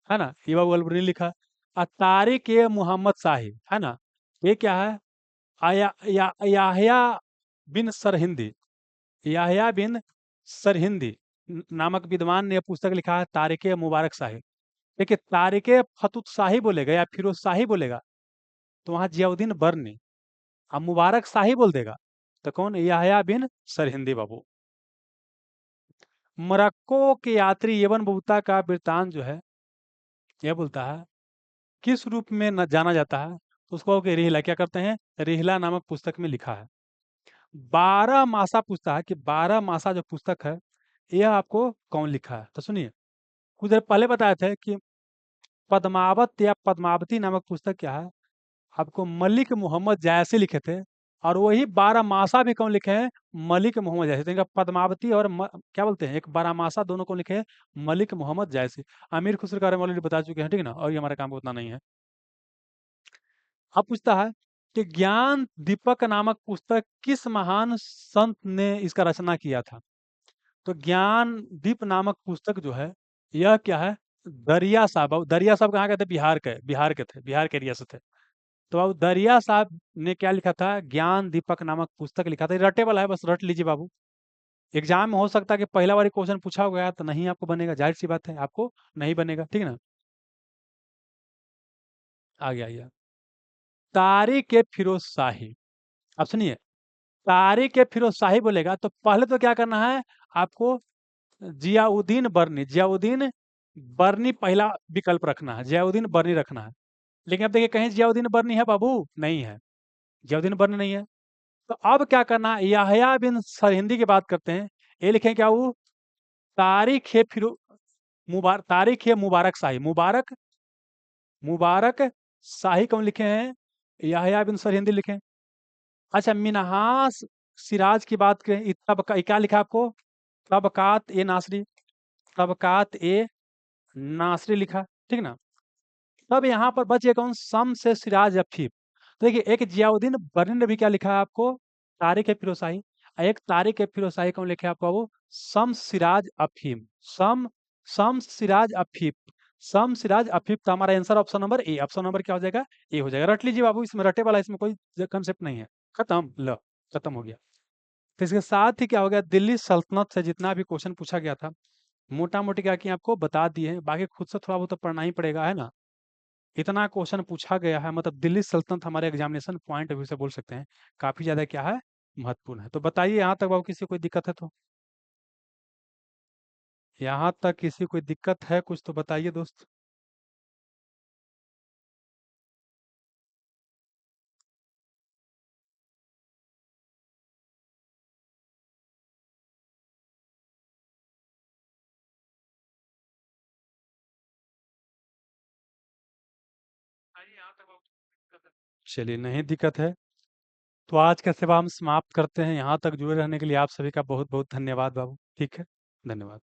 है ना, ये बाबू अलबरी लिखा। और तारिक ए मोहम्मद शाही, है ना, ये क्या है, याहया बिन सरहिंदी, याहया बिन सरहिंदी नामक विद्वान ने यह पुस्तक लिखा है, तारिक मुबारक शाही। देखिए तारिक फतुत शाही बोलेगा या फिरोज शाही बोलेगा तो वहां जियाउद्दीन बर्नी, अब मुबारक शाही बोल देगा तो कौन, याहया बिन सरहिंदी बाबू। मोरक्को के यात्री यवन बबूता का वृत्तांत जो है, यह बोलता है किस रूप में न जाना जाता है, तो उसको कि रिहला क्या करते हैं, रिहला नामक पुस्तक में लिखा है। 12 मासा पूछता है कि 12 मासा जो पुस्तक है, यह आपको कौन लिखा है, तो सुनिए। कुछ देर पहले बताए थे कि पद्मावत या पद्मावती नामक पुस्तक क्या है, आपको मलिक मोहम्मद जैसी लिखे थे। और वही बारामासा भी कौन लिखे हैं? मलिक मोहम्मद जैसी। तो इनका पद्मावती और क्या बोलते हैं, एक बारामासा, दोनों को लिखे हैं मलिक मोहम्मद जैसी। अमीर खुसरो के बारे में ऑलरेडी बता चुके हैं, ठीक है ना, और ये हमारे काम का उतना नहीं है। अब पूछता है कि ज्ञान दीपक नामक पुस्तक किस महान संत ने इसका रचना किया था? तो ज्ञान दीप नामक पुस्तक जो है, यह क्या है? दरिया साहब। अब दरिया साहब कहाँ के थे? बिहार के थे, बिहार के रियासत है। तो अब दरिया साहब ने क्या लिखा था? ज्ञान दीपक नामक पुस्तक लिखा था। ये रटे वाला है, बस रट लीजिए बाबू। एग्जाम में हो सकता है कि पहला बार क्वेश्चन पूछा गया तो नहीं आपको बनेगा, जाहिर सी बात है, आपको नहीं बनेगा, ठीक है ना। आ गया, आ गया। तारिक ए फिरोज शाही। अब सुनिए, तारिक ए फिरोज शाही बोलेगा तो पहले तो क्या करना है आपको? जियाउद्दीन बर्नी, जियाउद्दीन बर्नी पहला विकल्प रखना है, जियाउद्दीन बर्नी रखना है। लेकिन अब देखिए, कहीं जियाउद्दीन बर्नी है बाबू? नहीं है, जियाउद्दीन बर्नी नहीं है। तो अब क्या करना है? याहया बिन सरहिंदी की बात करते हैं। ये लिखें क्या? वो तारिक है फिर तारिक है मुबारक शाही, मुबारक, मुबारक शाही कौन लिखे हैं? याहया बिन सरहिंदी लिखे। अच्छा, मिनहास सिराज की बात करें, क्या लिखा आपको? तबकात ए नासरी, तबकात ए नासरी लिखा, ठीक ना। तब यहाँ पर बच गया कौन? शम्स से सिराज अफीफ। तो देखिए, एक जियाउद्दीन बर्नी ने भी क्या लिखा है आपको? तारिक ए फिरोशाही। और एक तारिक ए फिरोशाही कौन लिखे आपको? वो शम्स सिराज अफीम, शम शम्स सिराज अफीफ, शम्स सिराज अफीफ। तो हमारा answer option number A, option number क्या हो जाएगा? ए हो जाएगा। रट लीजिए बाबू, इसमें रटे वाला, इसमें कोई कंसेप्ट नहीं है। खत्म, लो, खत्म हो गया। तो इसके साथ ही क्या हो गया? दिल्ली सल्तनत से जितना भी क्वेश्चन पूछा गया था, मोटा मोटी क्या किया आपको बता दिए हैं। बाकी खुद से थोड़ा बहुत तो पढ़ना ही पड़ेगा, है ना। इतना क्वेश्चन पूछा गया है, मतलब दिल्ली सल्तनत हमारे एग्जामिनेशन पॉइंट ऑफ व्यू से बोल सकते हैं काफी ज्यादा क्या है, महत्वपूर्ण है। तो बताइए यहाँ तक बाबू, किसी को कोई दिक्कत है तो? यहाँ तक किसी कोई दिक्कत है कुछ तो बताइए दोस्त। बताइए यहाँ तक बाबू, दिक्कत है? चलिए, नहीं दिक्कत है तो आज का सेवा हम समाप्त करते हैं। यहाँ तक जुड़े रहने के लिए आप सभी का बहुत बहुत धन्यवाद बाबू, ठीक है। धन्यवाद।